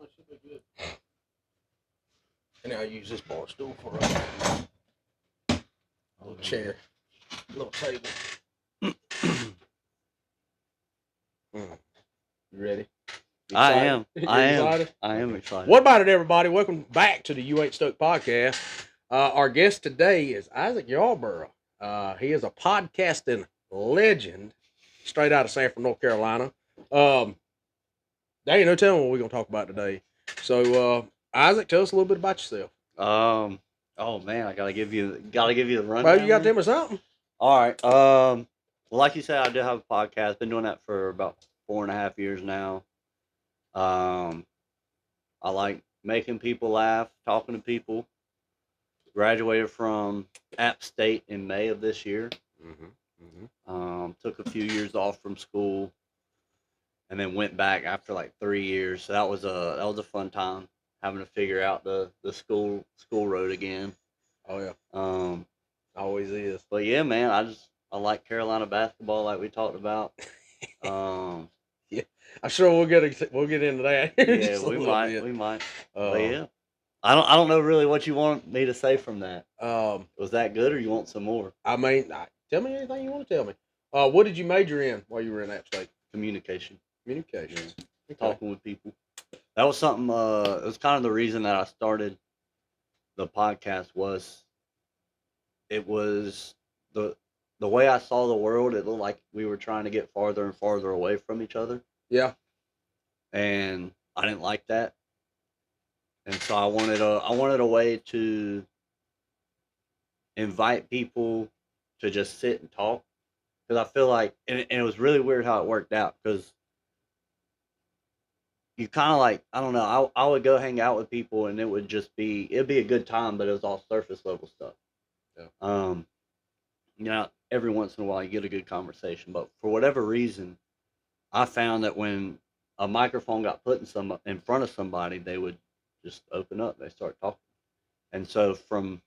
That should be good. And I'll use this bar stool for a little chair, little table. You ready? I am. Excited? I am excited. What about it, everybody? Welcome back to the You Ain't Stoked podcast. Our guest today is Isaac Yarborough. He is a podcasting legend, straight out of Sanford, North Carolina. There ain't no telling what we're gonna talk about today. So, Isaac, tell us a little bit about yourself. Oh man, I gotta give you the rundown. Well, you got to tell me something. All right. Like you said, I do have a podcast. Been doing that for about 4.5 years now. I like making people laugh, talking to people. Graduated from App State in May of this year. Took a few years off from school, and then went back after like 3 years. So that was a fun time, having to figure out the school road again. Oh yeah. Always is. But yeah, man, I like Carolina basketball, like we talked about. Yeah, I'm sure we'll get into that. Yeah, we might. But yeah, I don't know really what you want me to say from that. Was that good, or you want some more? I mean, tell me anything you want to tell me. What did you major in while you were in App State? Communication. Communication. Okay. Talking with people. That was something. It was kind of the reason that I started the podcast. It was the way I saw the world. It looked like we were trying to get farther and farther away from each other. Yeah. And I didn't like that. And so I wanted a way to invite people to just sit and talk, because I feel like, and it was really weird how it worked out, because you kind of like, I don't know, I would go hang out with people, and it'd be a good time, but it was all surface level stuff. Yeah. Every once in a while you get a good conversation, but for whatever reason, I found that when a microphone got put in front of somebody, they would just open up, they start talking. And so from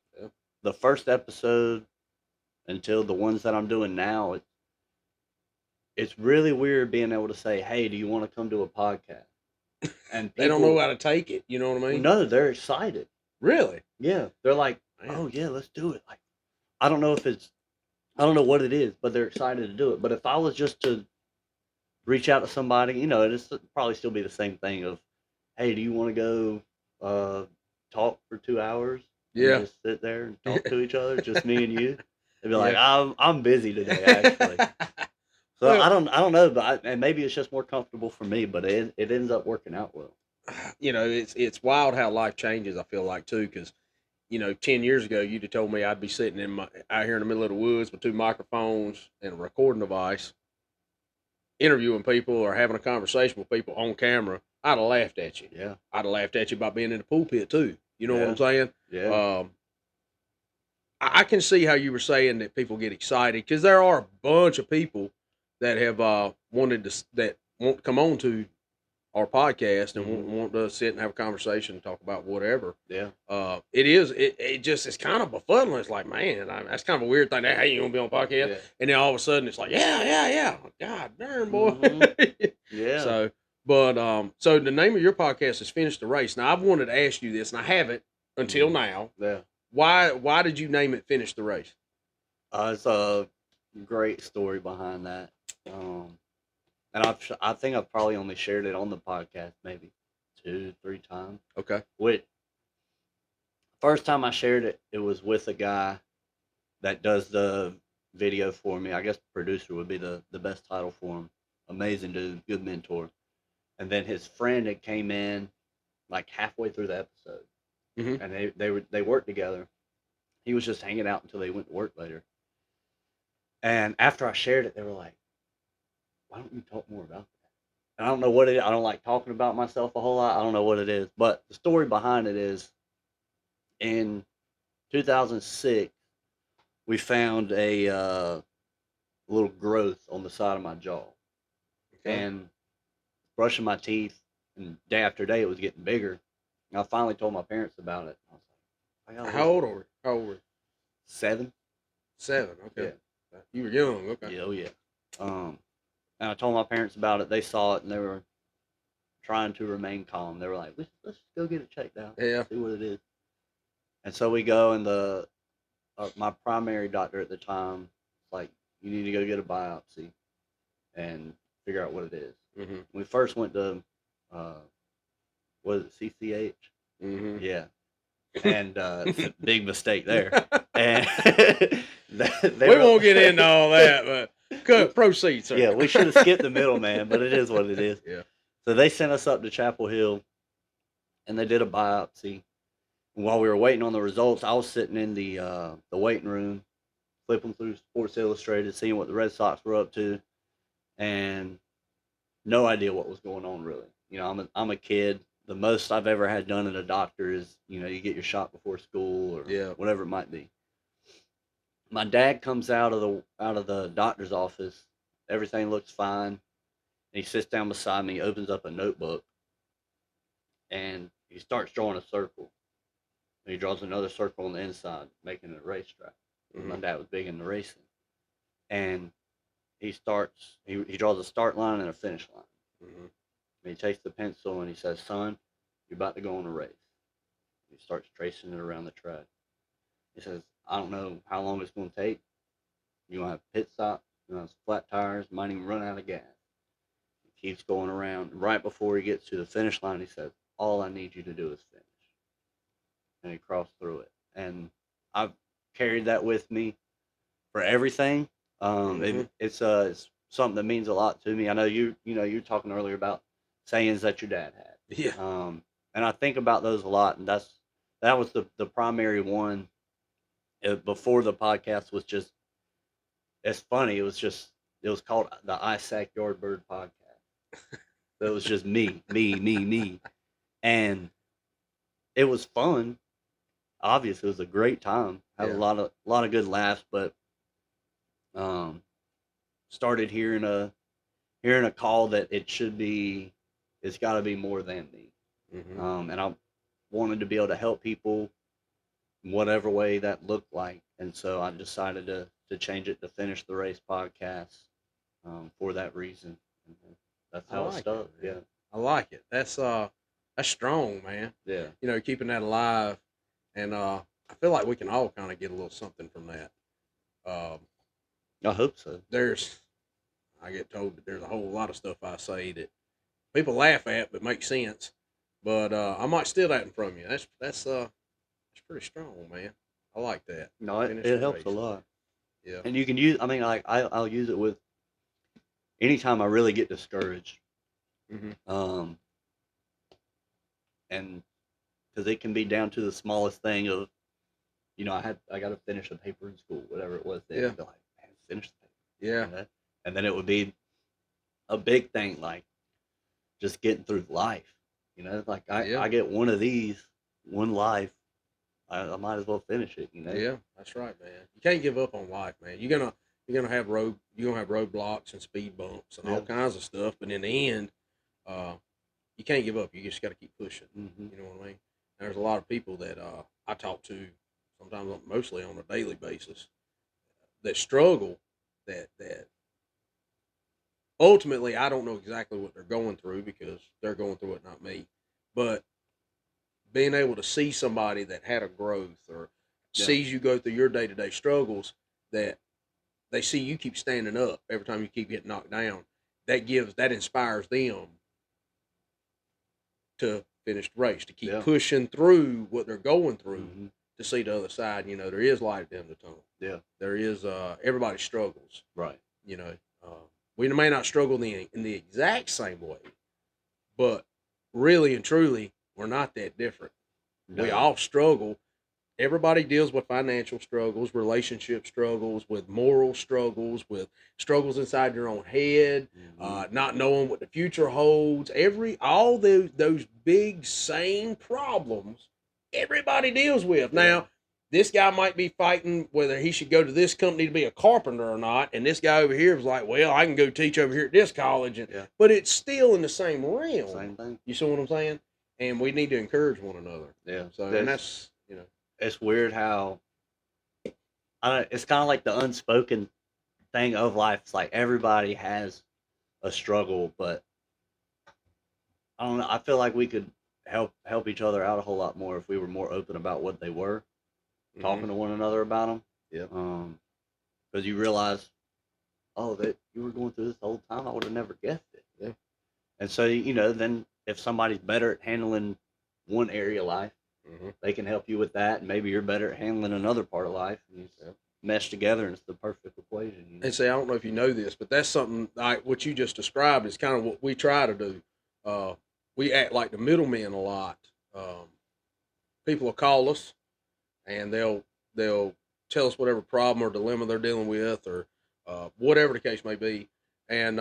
the first episode until the ones that I'm doing now, it's really weird being able to say, "Hey, do you want to come to a podcast?" And they don't know how to take it. You know what I mean? No, they're excited. Really? Yeah, they're like, "Oh yeah, let's do it." Like, I don't know what it is, but they're excited to do it. But if I was just to reach out to somebody, it'd probably still be the same thing of, "Hey, do you want to go talk for 2 hours?" Yeah. Just sit there and talk to each other, just me and you. They'd be like, I'm busy today, actually. So I don't know, but and maybe it's just more comfortable for me, but it ends up working out well. It's wild how life changes. I feel like too, because 10 years ago you'd have told me I'd be sitting out here in the middle of the woods with two microphones and a recording device, interviewing people or having a conversation with people on camera. I'd have laughed at you. Yeah, I'd have laughed at you about being in the pulpit too. You know what I'm saying? Yeah. I can see how you were saying that people get excited, because there are a bunch of people that have wanted to come on to our podcast and want to sit and have a conversation and talk about whatever. Yeah. It just is kind of befuddling. It's like, man, that's kind of a weird thing. Hey, you want to be on a podcast? Yeah. And then all of a sudden it's like, yeah. God darn, boy. Yeah. So the name of your podcast is Finish the Race. Now I've wanted to ask you this, and I haven't until now. Yeah. Why did you name it Finish the Race? It's a great story behind that. And I think I've probably only shared it on the podcast maybe 2-3 times. Okay. First time I shared it, it was with a guy that does the video for me. I guess producer would be the best title for him. Amazing dude, good mentor. And then his friend that came in like halfway through the episode. And they worked together. He was just hanging out until they went to work later. And after I shared it, they were like, "Why don't you talk more about that?" And I don't know what it is. I don't like talking about myself a whole lot. I don't know what it is. But the story behind it is, in 2006, we found a little growth on the side of my jaw. Okay. And brushing my teeth, and day after day it was getting bigger. And I finally told my parents about it. I was like, How old are you? 7. 7, okay. Yeah. You were young, okay. Yeah, oh yeah. And I told my parents about it. They saw it, and they were trying to remain calm. They were like, let's go get it checked out. Yeah. See what it is. And so we go, and my primary doctor at the time was like, you need to go get a biopsy and figure out what it is. Mm-hmm. We first went to, was it CCH? Mm-hmm. Yeah. And it's a big mistake there. And we won't get into all that, but proceed, sir. Yeah, we should have skipped the middleman, but it is what it is. Yeah. So they sent us up to Chapel Hill, and they did a biopsy. And while we were waiting on the results, I was sitting in the waiting room, flipping through Sports Illustrated, seeing what the Red Sox were up to, and no idea what was going on really. You know, I'm a kid. The most I've ever had done at a doctor is, you know, you get your shot before school or whatever it might be. My dad comes out of the doctor's office. Everything looks fine. And he sits down beside me, opens up a notebook, and he starts drawing a circle. And he draws another circle on the inside, making it a racetrack. Mm-hmm. My dad was big into racing. And he draws a start line and a finish line. Mm-hmm. And he takes the pencil and he says, son, you're about to go on a race. He starts tracing it around the track. He says, I don't know how long it's going to take. You're going to have pit stops, you're going to have flat tires, might even run out of gas. He keeps going around. Right before he gets to the finish line, he says, all I need you to do is finish. And he crossed through it. And I've carried that with me for everything. It's something that means a lot to me. I know you were talking earlier about sayings that your dad had. Yeah. And I think about those a lot, and that was the primary one. Before the podcast was just, it's funny. It was called the Isaac Yarborough podcast. So it was just me, and it was fun. Obviously, it was a great time. Had a lot of good laughs, but started hearing a call that it's got to be more than me. Mm-hmm. And I wanted to be able to help people in whatever way that looked like, and so I decided to change it to Finish the Race podcast for that reason. That's how it stuck. Yeah, I like it. That's strong, man. Yeah, you know, keeping that alive, and I feel like we can all kind of get a little something from that. I hope so. I get told that there's a whole lot of stuff I say that people laugh at but make sense, but I might steal that from you. That's pretty strong, man. I like that. No, it helps a lot. Yeah, and you can use. I mean, like I'll use it with anytime I really get discouraged. Mm-hmm. And because it can be down to the smallest thing of, you know, I got to finish a paper in school, whatever it was. Then I'd be like, man, finish the paper. Yeah. You know? And then it would be a big thing, like just getting through life. You know, like I get one of these, one life. I might as well finish it. You know. Yeah, that's right, man. You can't give up on life, man. You're gonna have roadblocks and speed bumps and all kinds of stuff, but in the end, you can't give up. You just got to keep pushing. Mm-hmm. You know what I mean? And there's a lot of people that I talk to, sometimes mostly on a daily basis, that struggle. That ultimately, I don't know exactly what they're going through because they're going through it, not me. But being able to see somebody that had a growth or sees you go through your day-to-day struggles, that they see you keep standing up every time you keep getting knocked down, that inspires them to finish the race, to keep pushing through what they're going through, to see the other side. You know, there is light at the end of the tunnel. Yeah. There is, everybody struggles. Right. You know, we may not struggle in the exact same way, but really and truly, we're not that different. No. We all struggle. Everybody deals with financial struggles, relationship struggles, with moral struggles, with struggles inside your own head, not knowing what the future holds. All those big same problems everybody deals with. Yeah. Now, this guy might be fighting whether he should go to this company to be a carpenter or not, and this guy over here was like, well, I can go teach over here at this college. But it's still in the same realm. Same thing. You see what I'm saying? And we need to encourage one another. Yeah. So, and that's, you know. It's weird how it's kind of like the unspoken thing of life. It's like everybody has a struggle, but I don't know. I feel like we could help each other out a whole lot more if we were more open about what they were, Mm-hmm. talking to one another about them. Yeah. Because you realize, oh, that you were going through this the whole time. I would have never guessed it. Yeah. And so, then if somebody's better at handling one area of life, Mm-hmm. they can help you with that. And maybe you're better at handling another part of life. And you Yeah. mesh together, and it's the perfect equation. And say, I don't know if you know this, but that's something like what you just described is kind of what we try to do. Uh, we act like the middlemen a lot. Um, People will call us and they'll tell us whatever problem or dilemma they're dealing with or whatever the case may be, and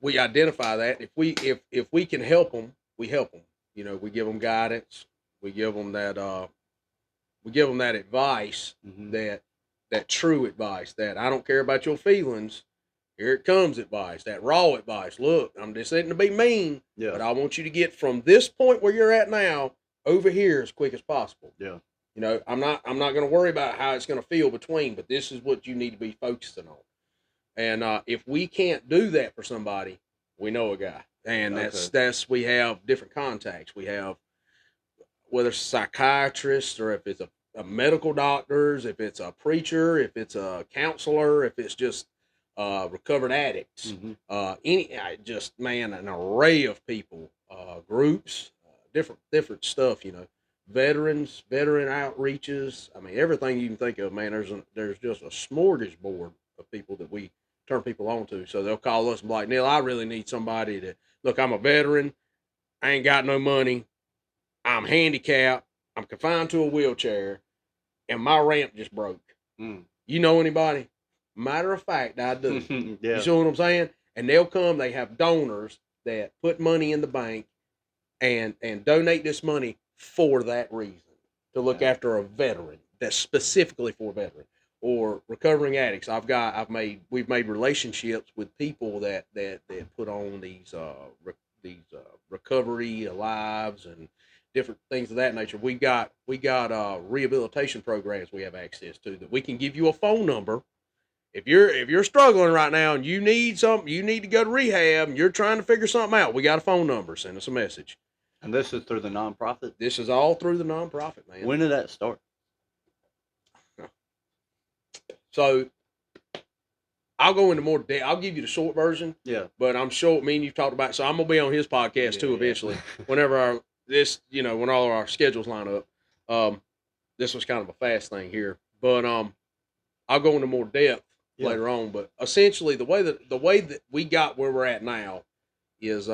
we identify that. If we can help them, we help them. You know, we give them guidance. We give them that advice, Mm-hmm. that true advice. That I don't care about your feelings. Here it comes advice. That raw advice. Look, I'm just saying to be mean, Yeah. but I want you to get from this point where you're at now over here as quick as possible. Yeah. You know, I'm not going to worry about how it's going to feel between, but this is what you need to be focusing on. And if we can't do that for somebody, we know a guy, and that's we have different contacts. We have, whether it's psychiatrists or if it's a medical doctors, if it's a preacher, if it's a counselor, if it's just recovered addicts, Mm-hmm. just man, an array of people, groups, different stuff. You know, veteran outreaches. I mean, everything you can think of, man. There's just a smorgasbord of people that we turn people on to. So they'll call us and be like, Neil, I really need somebody to look. I'm a veteran. I ain't got no money. I'm handicapped. I'm confined to a wheelchair, and my ramp just broke. Mm. You know anybody? Matter of fact, I do. Yeah. You see what I'm saying? And they'll come. They have donors that put money in the bank and donate this money for that reason, to look after a veteran. That's specifically for a veteran or recovering addicts. We've made relationships with people that put on these recovery lives and different things of that nature. We got rehabilitation programs we have access to that we can give you a phone number. If you're struggling right now and you need something, you need to go to rehab and you're trying to figure something out, we got a phone number. Send us a message. And this is through the nonprofit. This is all through the nonprofit, man. When did that start? So I'll go into more depth. I'll give you the short version. Yeah. But I'm sure me and you've talked about it. So I'm gonna be on his podcast too eventually. Whenever when all of our schedules line up. This was kind of a fast thing here. But I'll go into more depth later on. But essentially the way that we got where we're at now is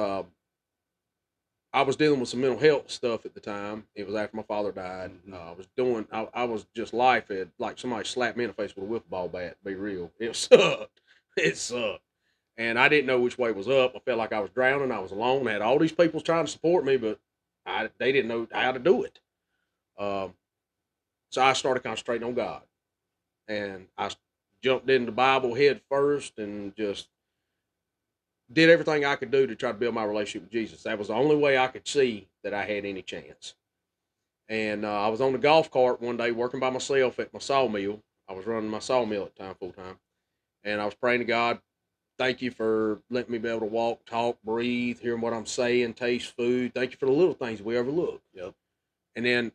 I was dealing with some mental health stuff at the time. It was after my father died. Mm-hmm. I was just life had like somebody slapped me in the face with a wiffle ball bat. To be real, it sucked. It sucked, and I didn't know which way was up. I felt like I was drowning. I was alone. I had all these people trying to support me, but they didn't know how to do it. Um, so I started concentrating on God, and I jumped into the Bible head first, and just did everything I could do to try to build my relationship with Jesus. That was the only way I could see that I had any chance. And I was on the golf cart one day working by myself at my sawmill. I was running my sawmill at the time, full time. And I was praying to God, thank you for letting me be able to walk, talk, breathe, hearing what I'm saying, taste food. Thank you for the little things we overlook. Yep. And then,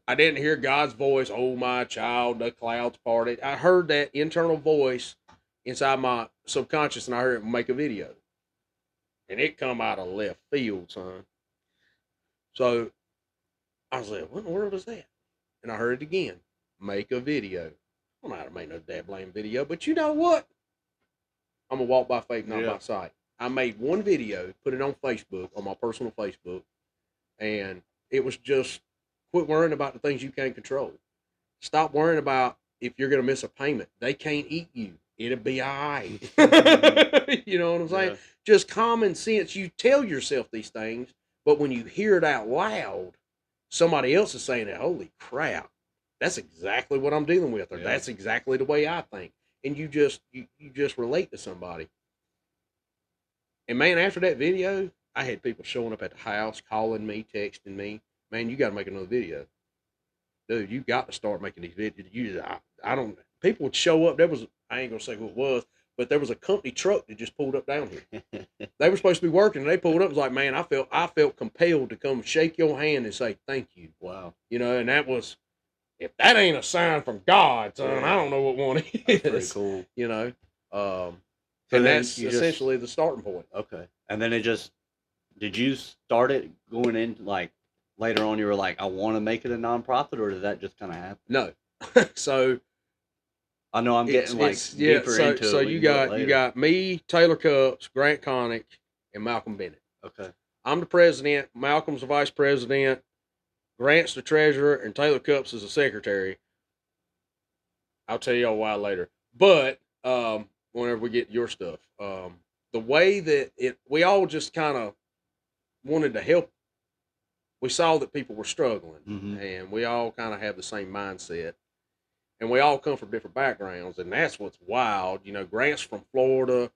I didn't hear God's voice, oh, my child, the clouds parted. I heard that internal voice inside my subconscious, and I heard it make a video. And it come out of left field, son. So I was like, what in the world is that? And I heard it again. Make a video. I don't know how to make no damn blame video, but you know what? I'm gonna walk by faith, not by sight. I made one video, put it on Facebook, on my personal Facebook, and it was just quit worrying about the things you can't control. Stop worrying about if you're gonna miss a payment. They can't eat you. It'll be all right. You know what I'm saying? Yeah. Just common sense. You tell yourself these things, but when you hear it out loud, somebody else is saying it. Holy crap. That's exactly what I'm dealing with, or that's exactly the way I think. And you just relate to somebody. And man, after that video, I had people showing up at the house, calling me, texting me, man, you got to make another video. Dude, you got to start making these videos. I don't, people would show up. I ain't going to say who it was, but there was a company truck that just pulled up down here. They were supposed to be working, and they pulled up. It was like, man, I felt compelled to come shake your hand and say thank you. Wow. You know, and that was, if that ain't a sign from God, son, I don't know what one is. That's pretty cool. You know, So and then that's you essentially the starting point. Okay. And then did you start it going in like later on? You were like, I want to make it a nonprofit, or did that just kind of happen? No, so I know I'm getting like yeah. deeper into So it. We you can do it got later. me, Taylor Cups, Grant Connick, and Malcolm Bennett. Okay. I'm the president. Malcolm's the vice president. Grant's the treasurer, and Taylor Cups is the secretary. I'll tell y'all why later. But whenever we get your stuff, the way that we all just kind of wanted to help. We saw that people were struggling, and we all kind of have the same mindset, and we all come from different backgrounds, and that's what's wild. You know, Grant's from Florida.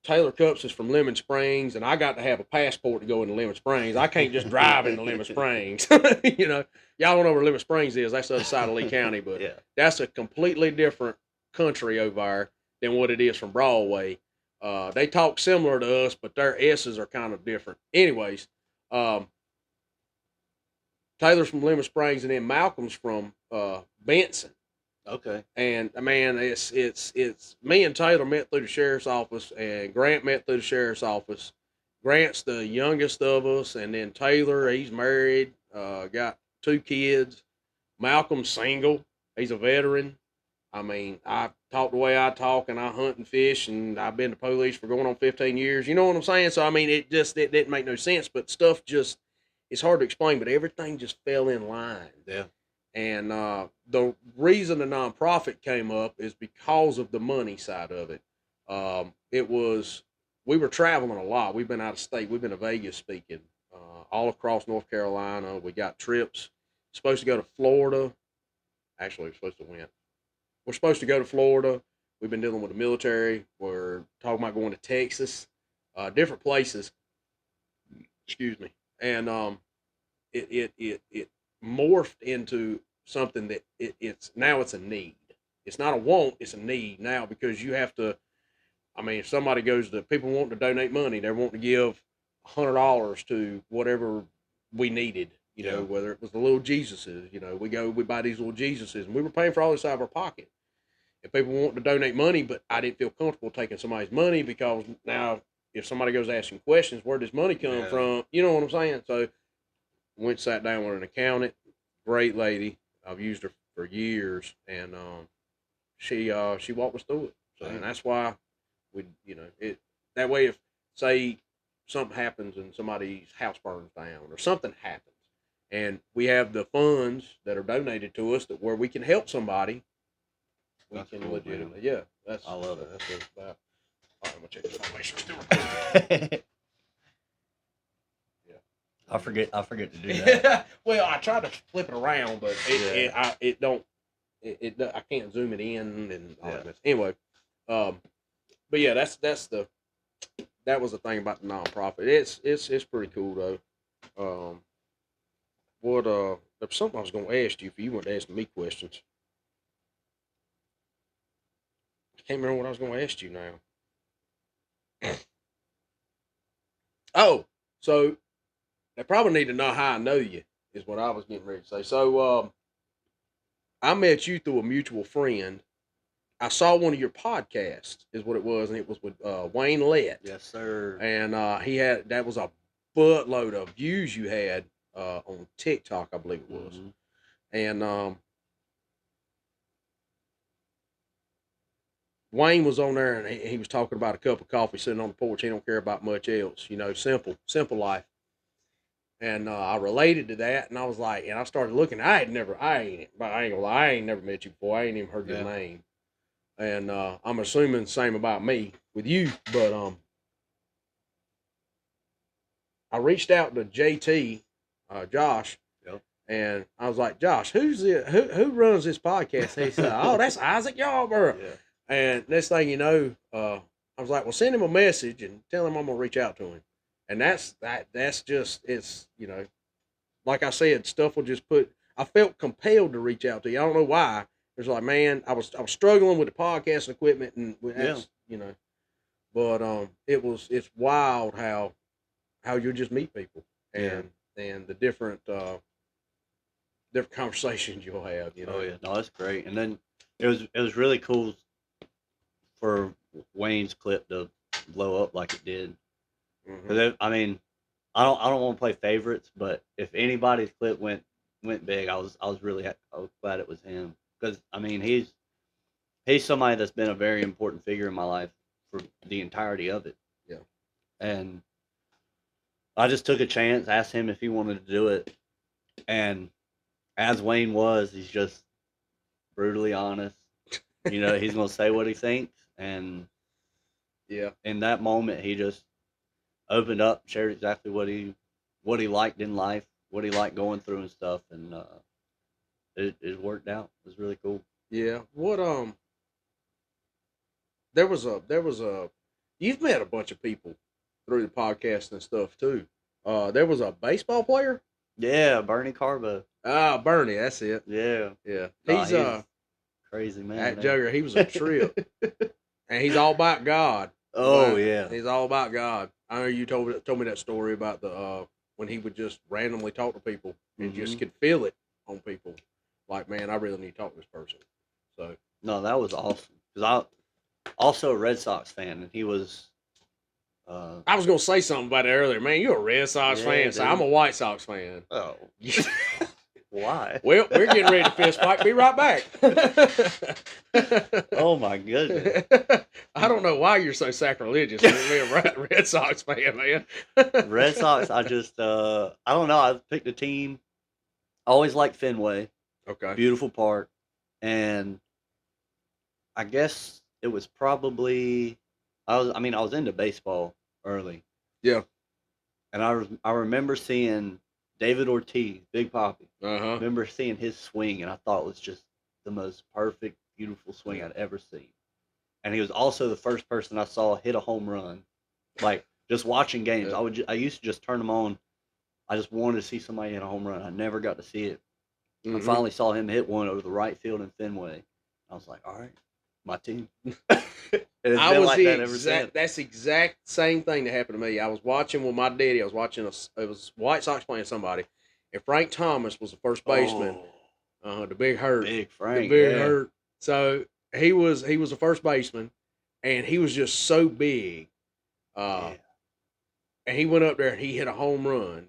Taylor Cups is from Lemon Springs, and I got to have a passport to go into Lemon Springs. I can't just drive into Lemon Springs. You know, y'all don't know where Lemon Springs is. That's the other side of Lee County, but that's a completely different country over there than what it is from Broadway. They talk similar to us, but their S's are kind of different. Anyways, Taylor's from Lemon Springs, and then Malcolm's from Benson. Okay. And man, it's me and Taylor met through the sheriff's office, and Grant met through the sheriff's office. Grant's the youngest of us, and then Taylor, he's married, got 2 kids. Malcolm's single. He's a veteran. I mean, I talk the way I talk, and I hunt and fish, and I've been to police for going on 15 years. You know what I'm saying? So I mean, it didn't make no sense, but stuff just, it's hard to explain, but everything just fell in line. Yeah. And the reason the nonprofit came up is because of the money side of it. We were traveling a lot. We've been out of state. We've been to Vegas speaking, all across North Carolina. We got trips. Supposed to go to Florida. Actually, we're supposed to go to Florida. We've been dealing with the military. We're talking about going to Texas, different places. Excuse me. And it morphed into something that it's now it's a need. It's not a want, it's a need now, because you have to. I mean, if somebody goes to people wanting to donate money, they're wanting to give $100 to whatever we needed. You know, whether it was the little Jesuses. You know, we buy these little Jesuses, and we were paying for all this out of our pocket. And people want to donate money, but I didn't feel comfortable taking somebody's money, because now if somebody goes asking questions, where does money come from? You know what I'm saying? So went sat down with an accountant, great lady. I've used her for years, and she walked us through it. So, and that's why it that way, if say something happens and somebody's house burns down or something happens, and we have the funds that are donated to us that where we can help somebody, we can cool, legitimately, man. I love it. That's what it's about. All right, I'm gonna check this out. Make sure it's still recording. I forget to do that. Well, I tried to flip it around, but I can't zoom it in and all that. Anyway, but yeah, that was the thing about the nonprofit. It's pretty cool though. There's something I was going to ask you if you weren't asking me questions. I can't remember what I was going to ask you now. Oh, so they probably need to know how I know you, is what I was getting ready to say. So I met you through a mutual friend. I saw one of your podcasts, is what it was, and it was with Wayne Lett. Yes, sir. And that was a buttload of views you had on TikTok, I believe it was. Mm-hmm. And Wayne was on there, and he was talking about a cup of coffee sitting on the porch. He don't care about much else, simple life. And I related to that, and I was like, and I started looking. I ain't never met you before. I ain't even heard your name. And I'm assuming the same about me with you, but I reached out to JT, Josh, and I was like, Josh, who runs this podcast? He said, oh, that's Isaac Yarborough. Yeah. And next thing you know, I was like, well, send him a message and tell him I'm gonna reach out to him. And that's just, it's, like I said, stuff will just I felt compelled to reach out to you. I don't know why. It was like, man, I was struggling with the podcast equipment, and that's, But it's wild how you just meet people Yeah. and the different conversations you'll have. Oh yeah. No, that's great. And then it was really cool for Wayne's clip to blow up like it did. Hmm. 'Cause I mean, I don't want to play favorites, but if anybody's clip went big, I was really I was glad it was him because I mean he's somebody that's been a very important figure in my life for the entirety of it, Yeah. and I just took a chance, asked him if he wanted to do it, and as Wayne was, he's just brutally honest. He's gonna say what he thinks, and Yeah. in that moment, he just opened up, shared exactly what he liked in life, what he liked going through and stuff, and it worked out. It was really cool. Yeah. What there was a you've met a bunch of people through the podcast and stuff too. There was a baseball player. Yeah, Bernie Carbo. Ah, Bernie, that's it. Yeah, Yeah. nah, He's he's crazy at man. Eh? Jugger, he was a trip. And he's all about God. Oh Well, yeah. he's all about God. I know you told me that story about the when he would just randomly talk to people and just Hmm. could feel it on people. Like, man, I really need to talk to this person. So No, that was awesome. Because I also a Red Sox fan, and he was. I was gonna say something about it earlier. Man, you're a Red Sox Yeah, fan, so I'm a dude. White Sox fan. Oh, why? Well, we're getting ready to fist fight. Be right back. Oh my goodness. I don't know why you're so sacrilegious with me, a Red Sox fan, man. Red Sox. I don't know. I picked a team. I always liked Fenway, Okay. beautiful park, and I guess it was probably I was into baseball early, Yeah. and I remember seeing David Ortiz, Big Poppy. Uh huh. Remember seeing his swing, and I thought it was just the most perfect, beautiful swing Yeah. I'd ever seen. And he was also the first person I saw hit a home run. Like just watching games, Yeah. I used to just turn them on. I just wanted to see somebody hit a home run. I never got to see it. I Mm-hmm. finally saw him hit one over the right field in Fenway. I was like, all right, my team. And it's I been was like the that ever since. exact. That's the exact same thing that happened to me. I was watching with my daddy. I was watching it was White Sox playing somebody, and Frank Thomas was the first baseman. Oh, The big hurt, Big the Frank, big yeah, hurt. So he was the first baseman, and he was just so big. Uh, yeah. and he went up there and he hit a home run,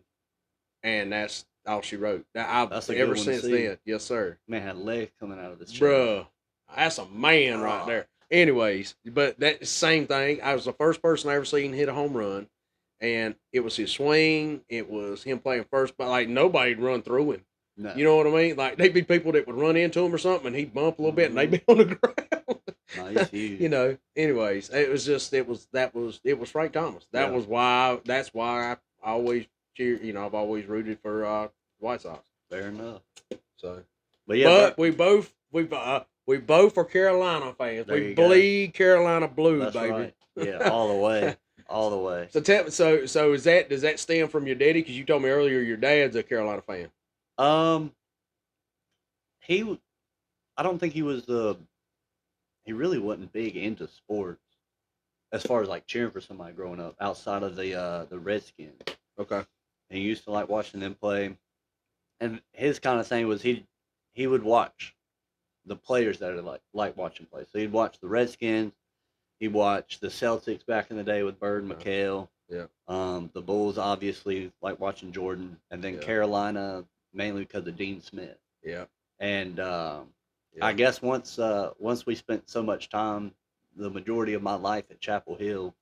and that's all she wrote. That I've That's a good ever one to since see. then. Yes, sir. Man had legs coming out of his chest. Bruh, that's a man right Oh, there. Anyways, but that same thing. I was the first person I ever seen hit a home run, and it was his swing. It was him playing first, but like nobody'd run through him. no. You know what I mean? Like they'd be people that would run into him or something, and he'd bump a little bit, and they'd Hmm. be on the ground. No, he's huge. Anyways, it was Frank Thomas. Yeah, That's why I always cheer. I've always rooted for White Sox. fair enough. So. But yeah, But we both are Carolina fans. there We you go. bleed Carolina blue, That's baby. right. Yeah, all the way, all the way. So does that stem from your daddy? Because you told me earlier your dad's a Carolina fan. Um, he, I don't think he really wasn't big into sports as far as like cheering for somebody growing up outside of the Redskins. Okay. He used to like watching them play, and his kind of thing was he would watch the players that are like watching play. So he'd watch the Redskins. He'd watch the Celtics back in the day with Bird and Okay. McHale. Yeah. The Bulls obviously like watching Jordan, and then Yeah. Carolina mainly because of Dean Smith. Yeah. And I Yeah. guess once we spent so much time, the majority of my life at Chapel Hill,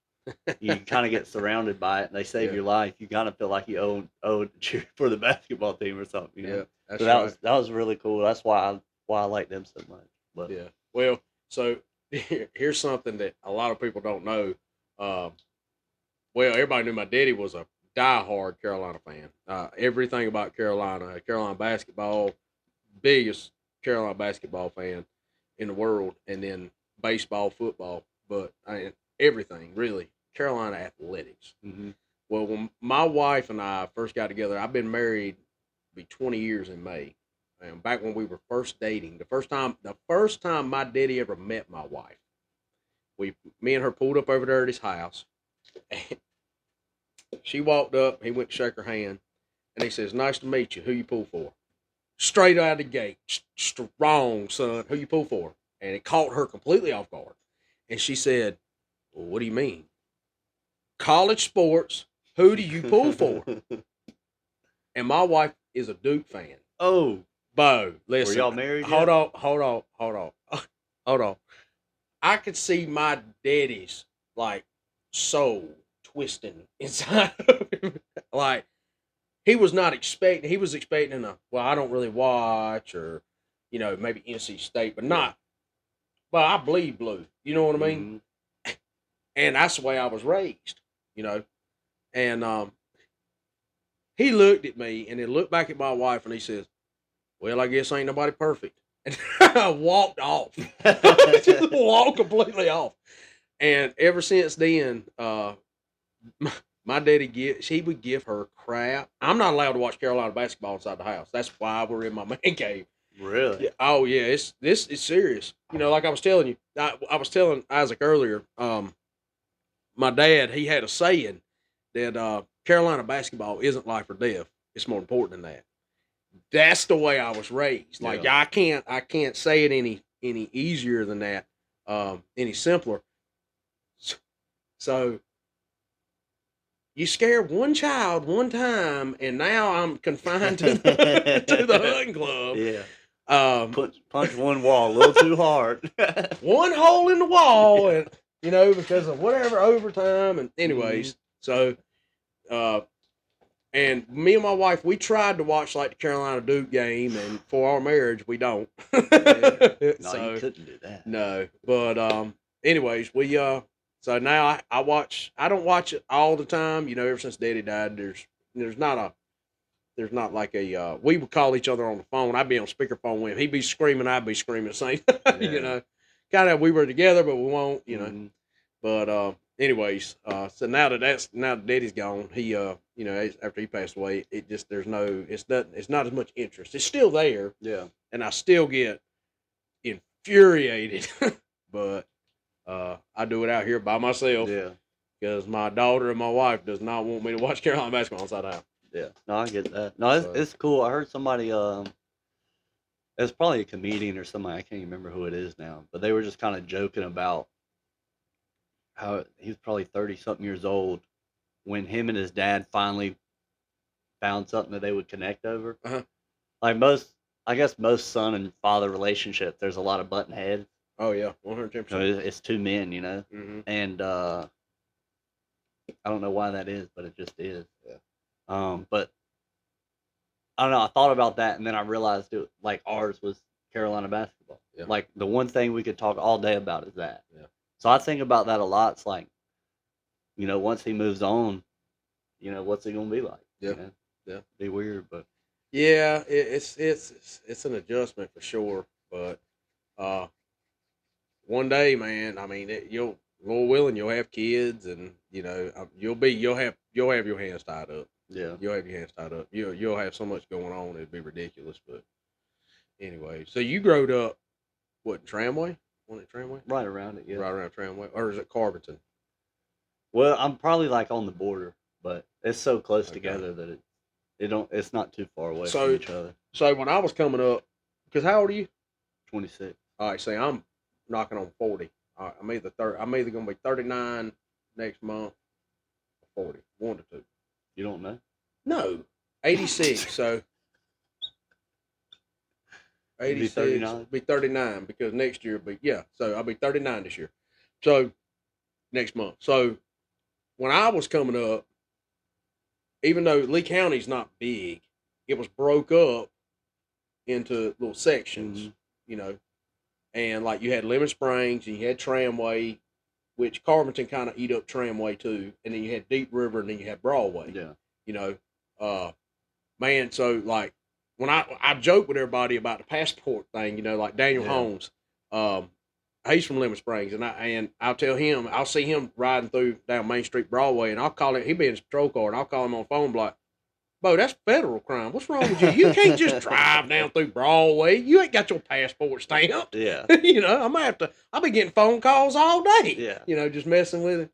you kind of get surrounded by it, and they save Yeah. your life. You kind of feel like you owe to cheer for the basketball team or something, Yeah. That's So that right. was really cool. That's why I like them so much. But Yeah. Well, so here's something that a lot of people don't know. Um, well, everybody knew my daddy was a diehard Carolina fan. Everything about Carolina basketball, biggest Carolina basketball fan in the world, and then baseball, football, but everything really. Carolina athletics. hmm Well, when my wife and I first got together, I've been married be 20 years in May. And back when we were first dating, the first time my daddy ever met my wife, Me and her pulled up over there at his house. And she walked up. He went to shake her hand, and he says, "Nice to meet you. Who you pull for?" Straight out of the gate, strong, son. Who you pull for? And it caught her completely off guard. And she said, "Well, what do you mean? College sports. Who do you pull for?" And my wife is a Duke fan. Oh, Bo, listen. were y'all married? Hold yet? on. Hold on. I could see my daddy's like soul twisting inside of him. Like he was not expecting. He was expecting a, well, I don't really watch, or maybe NC State, but not. Well, I bleed blue. You know what I mean? Mhm. And that's the way I was raised. You know, and he looked at me and then looked back at my wife and he says, "Well, I guess ain't nobody perfect." And I walked off. Just walked completely off. And ever since then, my daddy he would give her crap. I'm not allowed to watch Carolina basketball inside the house. That's why we're in my man cave. Really? Yeah, oh yeah, it's serious. Like I was telling you, I was telling Isaac earlier. My dad, he had a saying that Carolina basketball isn't life or death. It's more important than that. That's the way I was raised. Like Yeah. I can't say it any easier than that, any simpler. So you scared one child one time, and now I'm confined to to the hunting club. Yeah. Punch one wall a little too hard. One hole in the wall, and because of whatever overtime. And anyways, so and me and my wife, we tried to watch like the Carolina Duke game, and for our marriage, we don't. No, So you couldn't do that. no, but anyways, we so now I watch. I don't watch it all the time. Ever since Daddy died, there's not like a we would call each other on the phone. I'd be on speakerphone with him. He'd be screaming, I'd be screaming the same. Yeah. Kind of we were together, but we won't. Mhm. But anyways, so now that Daddy's gone, he after he passed away, it just it's not as much interest. It's still there, Yeah. and I still get infuriated, but I do it out here by myself Yeah. because my daughter and my wife does not want me to watch Carolina basketball inside the house. Yeah. No, I get that. No, it's cool. I heard somebody it's probably a comedian or somebody, I can't even remember who it is now, but they were just kind of joking about how he was probably 30 something years old when him and his dad finally found something that they would connect over. Uh-huh. Like I guess most son and father relationships, there's a lot of button heads. Oh yeah, 110%. It's two men, Mm-hmm. and I don't know why that is, but it just is. Yeah. But I don't know. I thought about that, and then I realized it like ours was Carolina basketball. Yeah. Like the one thing we could talk all day about is that. Yeah. So I think about that a lot. It's like, once he moves on, what's it gonna be like? Yeah. Yeah. Be weird, but Yeah, it's an adjustment for sure. But one day, man, I mean, you'll Lord willing, you'll have kids, and you'll have your hands tied up. yeah. You'll have your hands tied up. You'll have so much going on, it'd be ridiculous. But anyway, so you growed up what, Tramway? Wasn't it Tramway? Right around it, yeah. Right around Tramway, or is it Carberton? Well, I'm probably like on the border, but it's so close Okay. together that it's not too far away So- from each other. So when I was coming up, because how old are you? 26. All right, say I'm knocking on 40. All right, I'm either gonna be 39 next month or 40. 1 to 2. You don't know? No, 86. So You'd be 86 39? be 39 because next year will be, yeah. So I'll be 39 this year. So next month. So when I was coming up, even though Lee County's not big, it was broke up into little sections, Mhm. you know, and like you had Lemon Springs and you had Tramway, which Carmenton kind of eat up Tramway too, and then you had Deep River and then you had Broadway. Yeah. You know, man. So like when I joke with everybody about the passport thing, like Daniel Yeah. Holmes, he's from Lemon Springs, and I'll tell him, I'll see him riding through down Main Street Broadway, and I'll call him. He be in his patrol car, and I'll call him on the phone, like, Bo, that's federal crime. What's wrong with you? You can't just drive down through Broadway. You ain't got your passport stamped. Yeah. I'll be getting phone calls all day. Yeah. Just messing with it.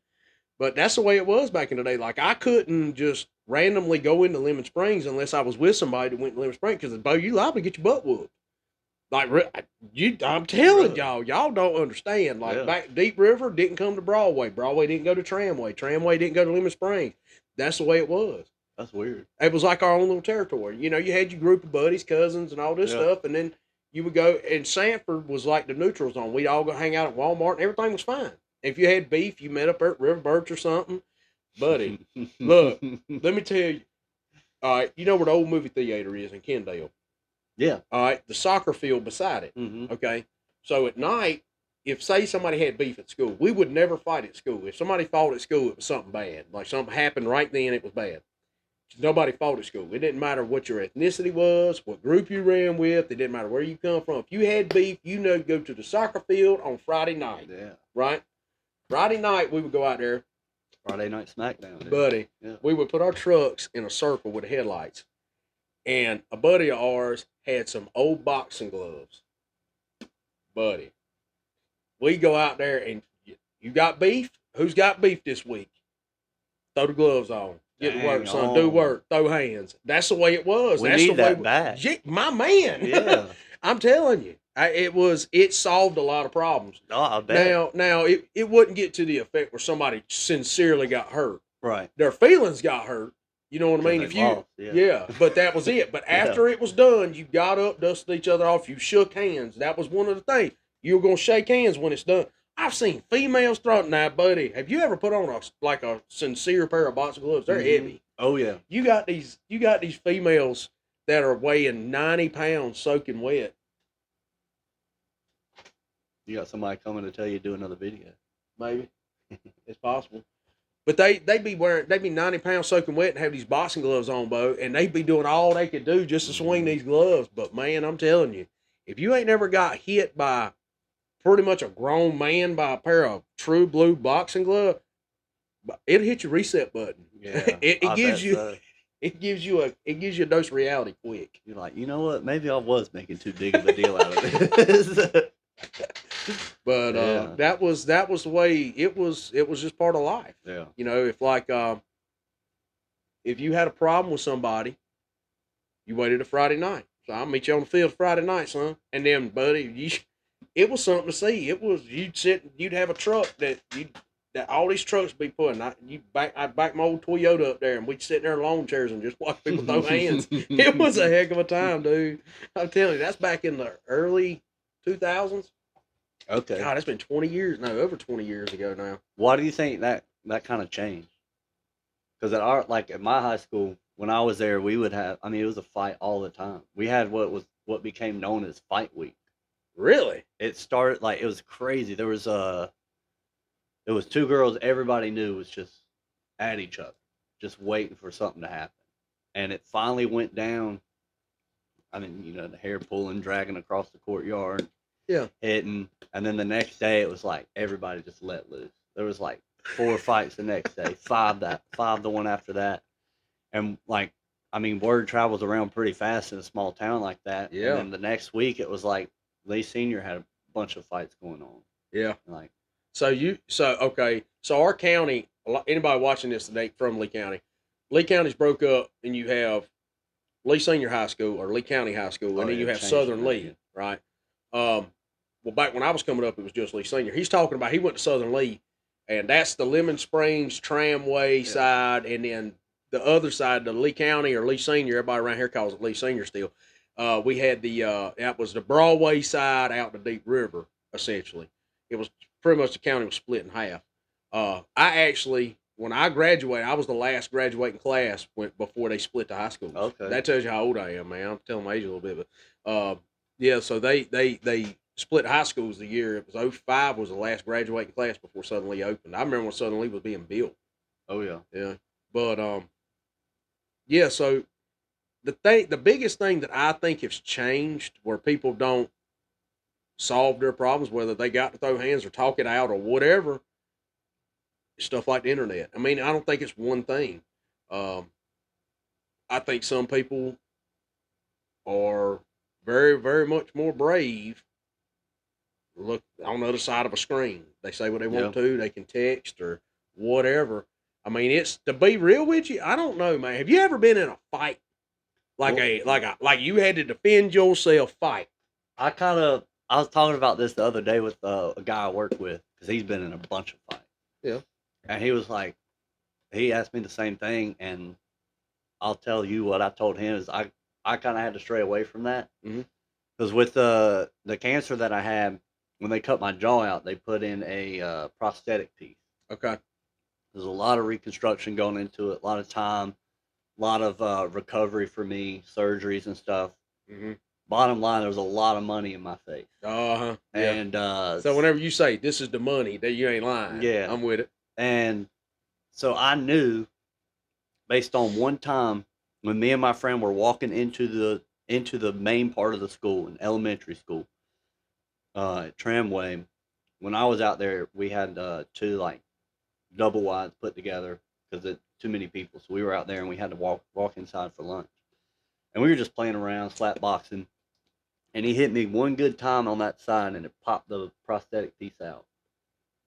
But that's the way it was back in the day. Like, I couldn't just randomly go into Lemon Springs unless I was with somebody that went to Lemon Springs, because, Bo, you liable to get your butt whooped. Like, I'm telling y'all don't understand. Like, back Deep River didn't come to Broadway. Broadway didn't go to Tramway. Tramway didn't go to Lemon Springs. That's the way it was. That's weird. It was like our own little territory. You had your group of buddies, cousins, and all this stuff, and then you would go. And Sanford was like the neutral zone. We'd all go hang out at Walmart, and everything was fine. If you had beef, you met up at River Birch or something, buddy. Look, let me tell you. All right, you know where the old movie theater is in Kendale? Yeah. All right, the soccer field beside it. Mm-hmm. Okay, so at night, if say somebody had beef at school, we would never fight at school. If somebody fought at school, it was something bad. Like something happened right then, it was bad. Nobody fought at school. It didn't matter what your ethnicity was, what group you ran with. It didn't matter where you come from. If you had beef, go to the soccer field on Friday night. Yeah. Right? Friday night, we would go out there. Friday Night Smackdown. Dude. Buddy, we would put our trucks in a circle with headlights. And a buddy of ours had some old boxing gloves. Buddy, we go out there and you got beef? Who's got beef this week? Throw the gloves on. Get to work, son. Do work. Throw hands. That's the way it was. That's the way back. My man. Yeah. I'm telling you. It solved a lot of problems. Oh, I bet. Now it wouldn't get to the effect where somebody sincerely got hurt. Right. Their feelings got hurt. You know what I mean? But that was it. But after it was done, you got up, dusted each other off, you shook hands. That was one of the things. You were gonna shake hands when it's done. I've seen females throw. Now, buddy, have you ever put on a sincere pair of boxing gloves? They're heavy. Oh yeah. You got these females that are weighing 90 pounds soaking wet. You got somebody coming to tell you to do another video. Maybe. It's possible. But they'd be 90 pounds soaking wet and have these boxing gloves on, Bo, and they'd be doing all they could do just to swing these gloves. But man, I'm telling you, if you ain't never got hit by pretty much a grown man by a pair of true blue boxing gloves, it'll hit your reset button. Yeah. it gives you a dose of reality quick. You're like, you know what? Maybe I was making too big of a deal out of this. But that was the way it was. It was just part of life. Yeah. If you had a problem with somebody, you waited a Friday night. So I'll meet you on the field Friday night, son. And then, buddy, it was something to see. It was you'd have a truck that all these trucks be putting. I'd back my old Toyota up there, and we'd sit there in lawn chairs and just watch people throw hands. It was a heck of a time, dude. I'm telling you, that's back in the early 2000s. Okay. God, it's been 20 years now, over 20 years ago now. Why do you think that kind of changed? Because at my high school, when I was there, we would have. I mean, it was a fight all the time. We had what became known as Fight Week. Really? It started it was crazy. There was two girls everybody knew was just at each other, just waiting for something to happen, and it finally went down. I mean, the hair pulling, dragging across the courtyard. Yeah. Hitting. And then the next day it was like everybody just let loose. There was 4 fights the next day, 5 the one after that. And word travels around pretty fast in a small town like that. Yeah. And then the next week it was like Lee Senior had a bunch of fights going on. Yeah. So our county, anybody watching this today from Lee County, Lee County's broke up, and you have Lee Senior High School or Lee County High School, and then you have Southern Lee, right? Well, back when I was coming up, it was just Lee Senior. He's talking about he went to Southern Lee, and that's the Lemon Springs Tramway side, and then the other side, the Lee County or Lee Senior. Everybody around here calls it Lee Senior still. We had that was the Broadway side out to Deep River, essentially. It was pretty much the county was split in half. When I graduated, I was the last graduating class before they split the high schools. Okay. That tells you how old I am, man. I'm telling my age a little bit, but so they split high schools the year. It was 05 was the last graduating class before Southern Lee opened. I remember when Southern Lee was being built. Oh yeah. Yeah. But so the biggest thing that I think has changed where people don't solve their problems, whether they got to throw hands or talk it out or whatever, is stuff like the internet. I mean, I don't think it's one thing. I think some people are very, very much more brave. Look on the other side of a screen. They say what they Yeah. want to. They can text or whatever. I mean, it's to be real with you. I don't know, man. Have you ever been in a fight like Well, like you had to defend yourself fight? I was talking about this the other day with a guy I work with because he's been in a bunch of fights, Yeah. and he was like, he asked me the same thing, and I'll tell you what I told him is I kind of had to stray away from that Mhm. because with the cancer that I had, when they cut my jaw out, they put in a prosthetic piece. Okay. There's a lot of reconstruction going into it, a lot of time, a lot of recovery for me, surgeries and stuff. Mhm. Bottom line, there's a lot of money in my face, Uh-huh. Yeah. and So whenever you say this is the money, that you ain't lying. yeah, I'm with it. and so I knew based on one time when me and my friend were walking into the main part of the school, in elementary school, tramway. When I was out there, we had two like double wides put together because it's too many people. So we were out there and we had to walk inside for lunch, and we were just playing around, slap boxing, and he hit me one good time on that side, and it popped the prosthetic piece out.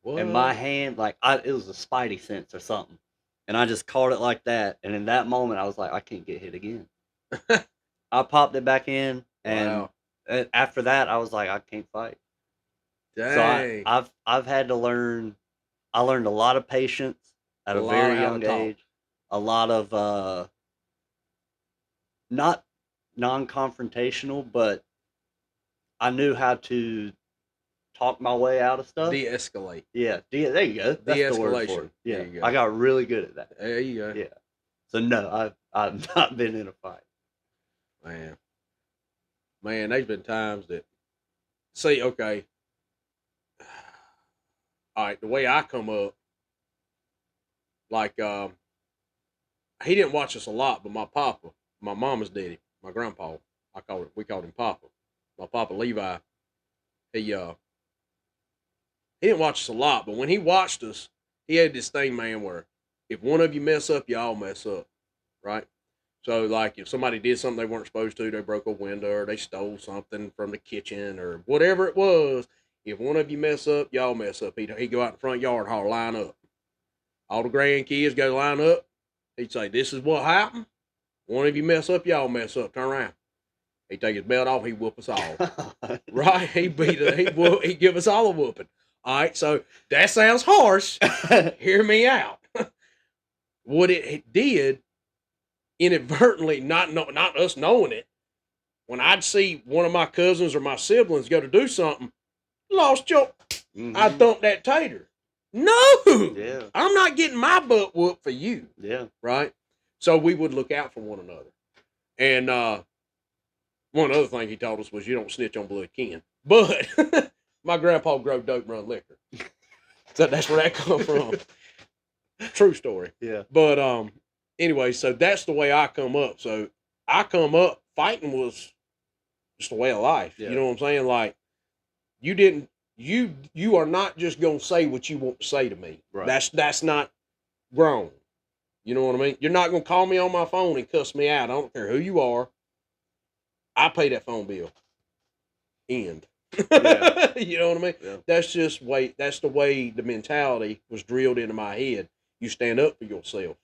And my What? hand, like it was a spidey sense or something, and I just caught it like that. And in that moment, I was like, I can't get hit again. I popped it back in, and Wow. after that, I was like, I can't fight. So Dang. I've had to learn. I learned a lot of patience at A a lot of very how to young talk. age. A lot of not non-confrontational, but I knew how to talk my way out of stuff. De-escalate. Yeah, there you go. That's the word for it. De-escalation. There Yeah, you I go. got really good at that. There you go. Yeah. So no, I've not been in a fight. Man. Man, there's been times that see, okay. All right, the way I come up, like he didn't watch us a lot, but my papa, my mama's daddy, my grandpa, we called him Papa. My papa Levi, he uh he didn't watch us a lot, but when he watched us, he had this thing, man, where if one of you mess up, y'all mess up, right? So, like, if somebody did something they weren't supposed to, they broke a window or they stole something from the kitchen or whatever it was, if one of you mess up, y'all mess up. He'd go out in the front yard, hall, line up. All the grandkids go line up. He'd say, "This is what happened. One of you mess up, y'all mess up. Turn around." He'd take his belt off. He'd whoop us all. Right? He'd beat us. He'd give us all a whooping. All right. So that sounds harsh. Hear me out. What it did inadvertently, not us knowing it, when I'd see one of my cousins or my siblings go to do something, lost your, I'd thump that tater. No, Yeah. I'm not getting my butt whooped for you. Yeah. Right? So we would look out for one another. And one other thing he taught us was you don't snitch on blood kin. But my grandpa drove dope and run liquor. So that's where that come from. True story. Yeah. But anyway, so that's the way I come up. So I come up, fighting was just a way of life. Yeah. You know what I'm saying? Like you are not just gonna say what you want to say to me. Right. That's not grown. You know what I mean? You're not gonna call me on my phone and cuss me out. I don't care who you are. I pay that phone bill. End. Yeah. You know what I mean? Yeah. That's the way the mentality was drilled into my head. You stand up for yourself.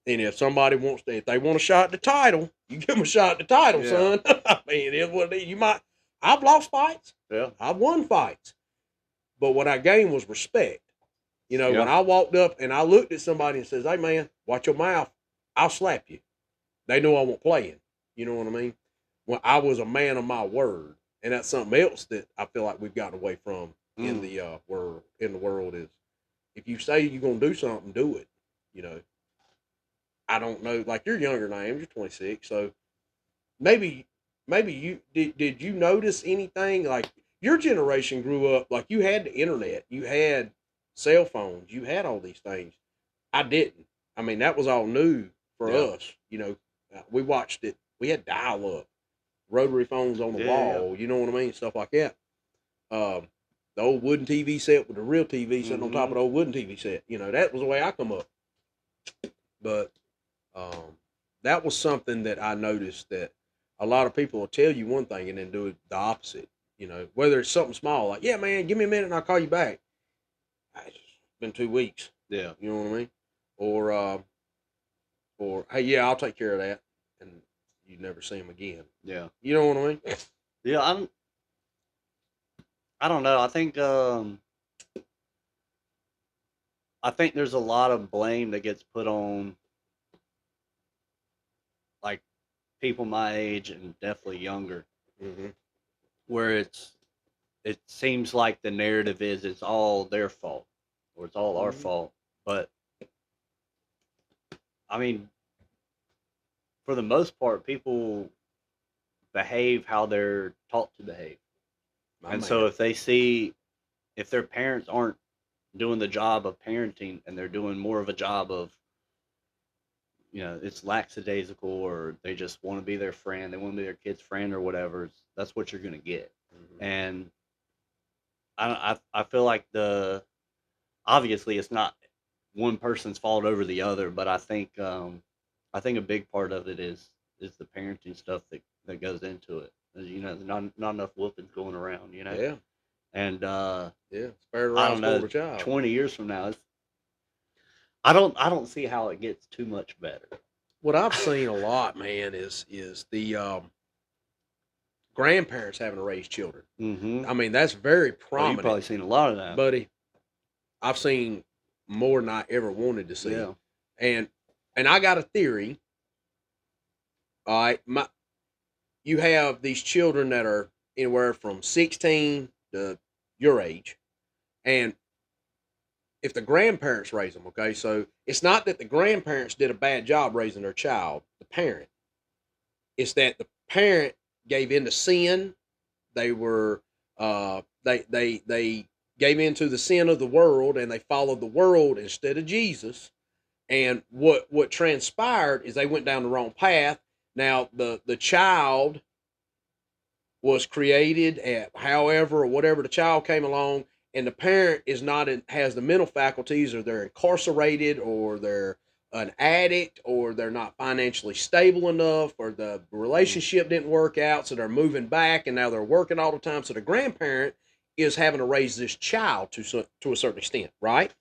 And if somebody if they want a shot at the title, you give them a shot at the title, Yeah. son. I mean, it is what it is. I've lost fights. Yeah. I've won fights. But what I gained was respect. You know, Yeah. when I walked up and I looked at somebody and says, "Hey man, watch your mouth," I'll slap you. They know I won't playing. You know what I mean? Well, I was a man of my word. And that's something else that I feel like we've gotten away from in the world. In the world is, if you say you're gonna do something, do it. You know, I don't know. Like you're younger than I am. You're 26, so maybe you did you notice anything like your generation grew up like you had the internet, you had cell phones, you had all these things. I didn't. I mean, that was all new for Yeah. us. You know, we watched it. We had dial up, rotary phones on the wall. You know what I mean? Stuff like that. Um, the old wooden TV set with the real TV sitting on top of the old wooden TV set. You know, that was the way I come up. But that was something that I noticed that a lot of people will tell you one thing and then do the opposite. You know, whether it's something small like, yeah, man, give me a minute and I'll call you back. It's been 2 weeks. Yeah. You know what I mean? Or hey, yeah, I'll take care of that, and you never see them again. Yeah. You know what I mean? Yeah. I don't know. I think there's a lot of blame that gets put on like people my age and definitely younger, Mm-hmm. where it seems like the narrative is it's all their fault or it's all our Mm-hmm. fault. But I mean, for the most part, people behave how they're taught to behave. My And man. so if their parents aren't doing the job of parenting and they're doing more of a job of, it's lackadaisical or they just want to be their friend, they want to be their kid's friend or whatever, that's what you're going to get. Mm-hmm. And I feel like obviously it's not one person's fault over the other, but I think a big part of it is the parenting stuff that goes into it. Not enough whoopings going around, Yeah, and yeah. Spare the I rod, don't spoil know, the child. 20 years from now, I don't see how it gets too much better. What I've seen a lot, man, is the grandparents having to raise children. Mm-hmm. I mean, that's very Oh, you've probably prominent, seen a lot of that. buddy. I've seen more than I ever wanted to see, Yeah. and I got a theory. All right, you have these children that are anywhere from 16 to your age, and if the grandparents raise them, okay, so it's not that the grandparents did a bad job raising their child, the parent. It's that the parent gave in to sin. They were they gave into the sin of the world and they followed the world instead of Jesus. And what transpired is they went down the wrong path. Now the child was created at however or whatever the child came along, and the parent is not has the mental faculties, or they're incarcerated, or they're an addict, or they're not financially stable enough, or the Mm. relationship didn't work out, so they're moving back and now they're working all the time, so the grandparent is having to raise this child to a certain extent, right?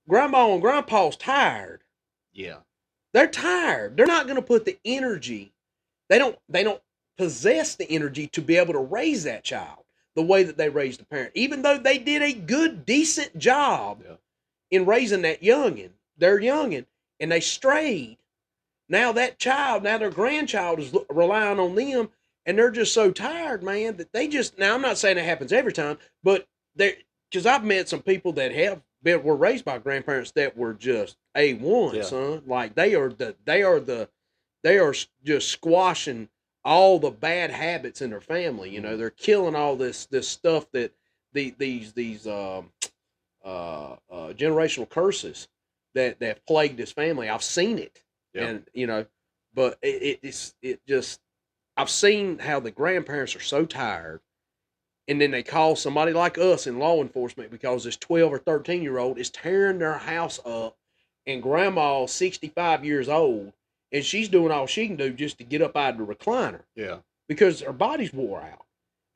Grandma and grandpa's tired. Yeah. They're tired. They're not going to put the energy. They don't possess the energy to be able to raise that child the way that they raised the parent, even though they did a good, decent job Yeah. in raising that youngin, their youngin, and they strayed. Now that child, now their grandchild is relying on them, and they're just so tired, man, that they just. Now I'm not saying it happens every time, but they, because I've met some people that were raised by grandparents that were just A1, Yeah. son. Like they are just squashing all the bad habits in their family. You know, they're killing all this stuff that these generational curses that have plagued this family. I've seen it, Yeah. and but it just I've seen how the grandparents are so tired, and then they call somebody like us in law enforcement because this 12 or 13-year-old is tearing their house up, and grandma's 65 years old, and she's doing all she can do just to get up out of the recliner Yeah. because her body's wore out.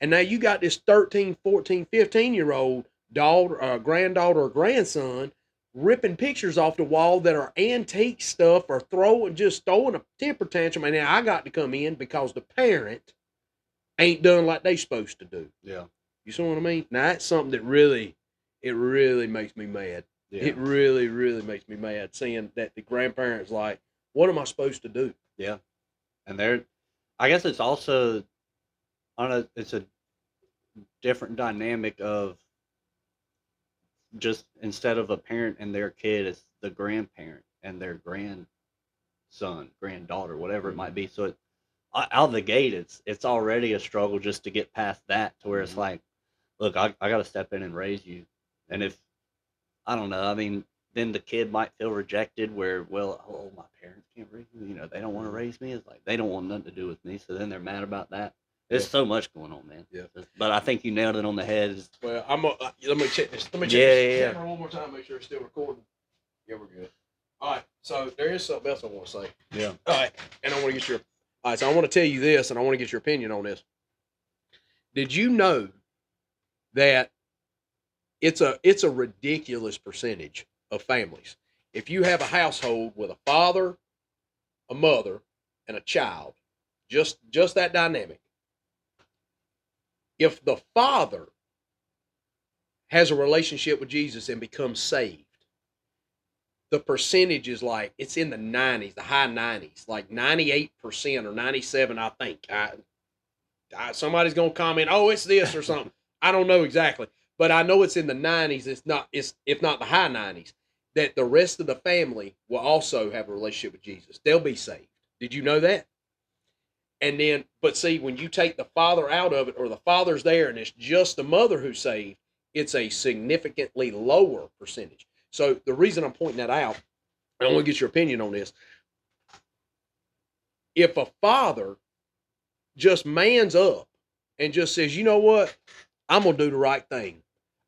And now you got this 13, 14, 15-year-old daughter, granddaughter, or grandson ripping pictures off the wall that are antique stuff, or throwing a temper tantrum. And now I got to come in because the parent ain't done like they supposed to do. Yeah. You see what I mean? Now that's something that really makes me mad. Yeah. It really makes me mad seeing that the grandparents like, what am I supposed to do? Yeah. And I guess it's also, I don't know, it's a different dynamic of just instead of a parent and their kid, it's the grandparent and their grandson, granddaughter, whatever it might be. So out of the gate, it's already a struggle just to get past that to where it's like, look, I got to step in and raise you. And if, I don't know, I mean, then the kid might feel rejected where, well, oh, my parents can't raise me. They don't want to raise me. It's like they don't want nothing to do with me. So then they're mad about that. There's so much going on, man. Yeah. But I think you nailed it on the head. Well, let me check this. Let me check Yeah, this yeah. camera one more time, make sure it's still recording. Yeah, we're good. All right. So there is something else I want to say. Yeah. All right, and I want to get your. All right, so I want to tell you this, and I want to get your opinion on this. Did you know that it's a ridiculous percentage of families? If you have a household with a father, a mother, and a child, just that dynamic. If the father has a relationship with Jesus and becomes saved, the percentage is like it's in the 90s, the high 90s, like 98% or 97, I think. Somebody's gonna comment, oh, it's this or something. I don't know exactly, but I know it's in the 90s. It's if not the high 90s. That the rest of the family will also have a relationship with Jesus. They'll be saved. Did you know that? And then, but see, when you take the father out of it, or the father's there and it's just the mother who's saved, it's a significantly lower percentage. So the reason I'm pointing that out, and I want to get your opinion on this. If a father just mans up and just says, you know what, I'm gonna do the right thing.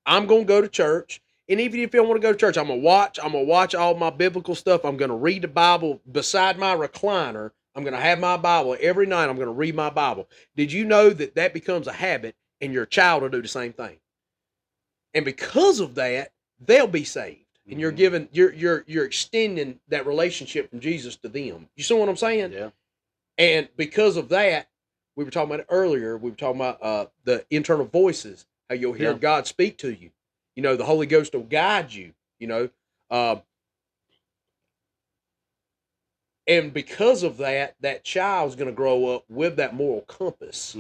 I'm gonna go to church. And even if you don't want to go to church, I'm gonna watch all my biblical stuff. I'm gonna read the Bible beside my recliner. I'm gonna have my Bible every night. I'm gonna read my Bible. Did you know that that becomes a habit, and your child will do the same thing? And because of that, they'll be saved. And you're giving, you're extending that relationship from Jesus to them. You see what I'm saying? Yeah. And because of that, we were talking about it earlier. We were talking about the internal voices, how you'll hear God speak to you. You know, the Holy Ghost will guide you, you know. And because of that, that child's going to grow up with that moral compass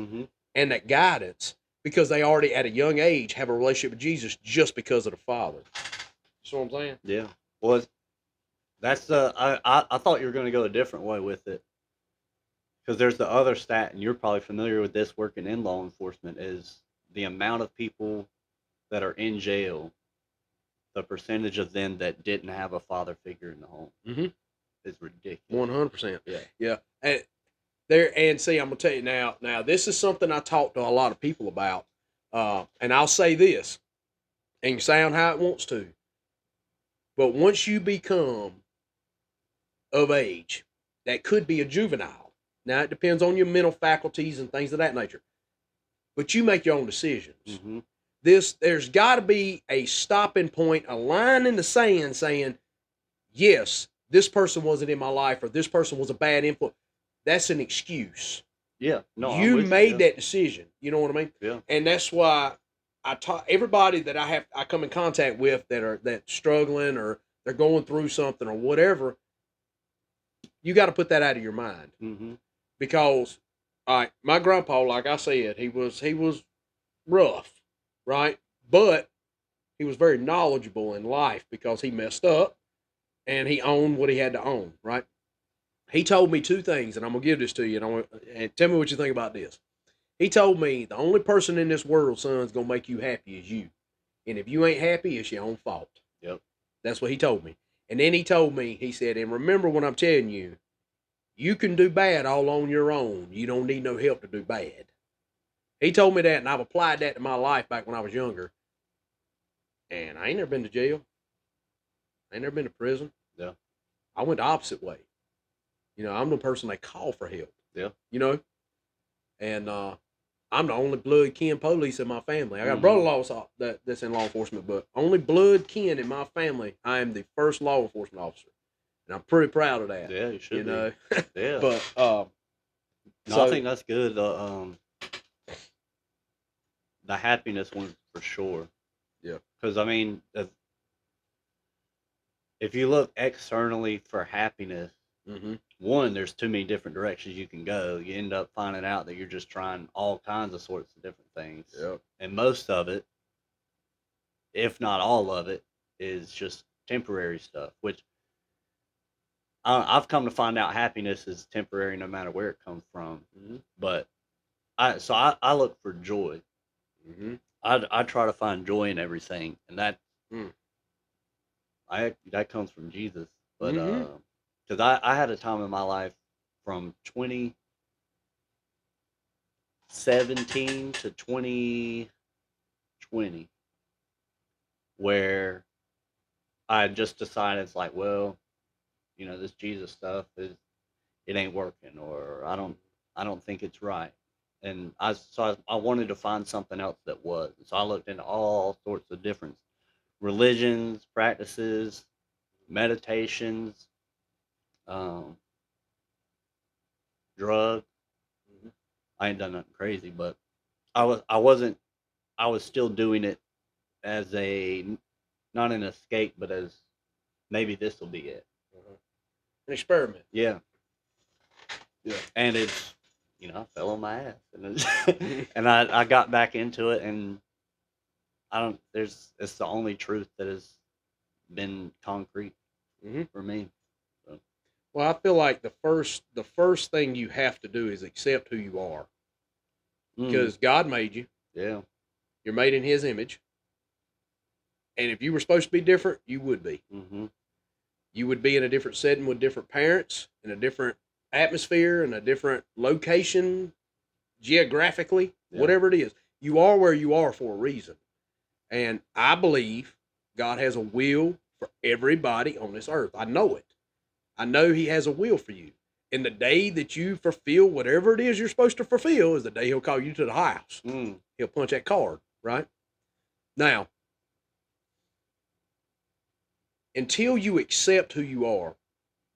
and that guidance, because they already at a young age have a relationship with Jesus just because of the Father. You know what I'm saying? Yeah. Well, that's the I thought you were going to go a different way with it, because there's the other stat, and you're probably familiar with this working in law enforcement, is the amount of people that are in jail, the percentage of them that didn't have a father figure in the home is ridiculous. 100%. Yeah. And see, I'm gonna tell you now. Now, this is something I talk to a lot of people about, and I'll say this, and sound how it wants to. But once you become of age, that could be a juvenile. Now, it depends on your mental faculties and things of that nature. But you make your own decisions. There's got to be a stopping point, a line in the sand saying, yes, this person wasn't in my life, or this person was a bad influence. That's an excuse. Yeah. No, you made that decision. You know what I mean? Yeah. And that's why I talk everybody that I come in contact with that's struggling, or they're going through something or whatever. You got to put that out of your mind, because, all right, my grandpa, like I said, he was rough, right? But he was very knowledgeable in life because he messed up and he owned what he had to own, right? He told me two things, and I'm gonna give this to you, and tell me what you think about this. He told me the only person in this world, son, is gonna make you happy is you, and if you ain't happy, it's your own fault. Yep. That's what he told me. And then he told me, he said, and remember when I'm telling you, you can do bad all on your own. You don't need no help to do bad. He told me that, and I've applied that to my life back when I was younger. And I ain't never been to jail. I ain't never been to prison. Yeah. I went the opposite way. You know, I'm the person they call for help. Yeah. You know? And I'm the only blood kin police in my family. I got a brother-in-law that's in law enforcement, but only blood kin in my family, I am the first law enforcement officer. And I'm pretty proud of that. Yeah, you should be. Know? Yeah. But no, I think that's good. The happiness one for sure. Yeah. Because I mean, if you look externally for happiness, one, there's too many different directions you can go. You end up finding out that you're just trying all kinds of sorts of different things. Yep. And most of it, if not all of it, is just temporary stuff, which I've come to find out happiness is temporary no matter where it comes from. But I look for joy. I try to find joy in everything, and that that comes from Jesus. But because I had a time in my life from 2017 to 2020 where I just decided, it's like, well, this Jesus stuff it ain't working, or I don't think it's right. And I wanted to find something else that was. So I looked into all sorts of different religions, practices, meditations, um, drugs. Mhm. I ain't done nothing crazy, but I was still doing it as a not an escape, but as maybe this will be it. An experiment. Yeah, Yeah. and it's I fell on my ass, and I got back into it, and I don't. It's the only truth that has been concrete Hmm. for me. So, Well, I feel like the first thing you have to do is accept who you are, mm, because God made you. yeah, You're made in His image, and if you were supposed to be different, you would be. mm-hmm, You would be in a different setting with different parents, in a different atmosphere, in a different location, geographically, yeah, whatever it is. You are where you are for a reason. And I believe God has a will for everybody on this earth. I know it. I know He has a will for you. And the day that you fulfill whatever it is you're supposed to fulfill is the day He'll call you to the house. mm, He'll punch that card, right? Now, until you accept who you are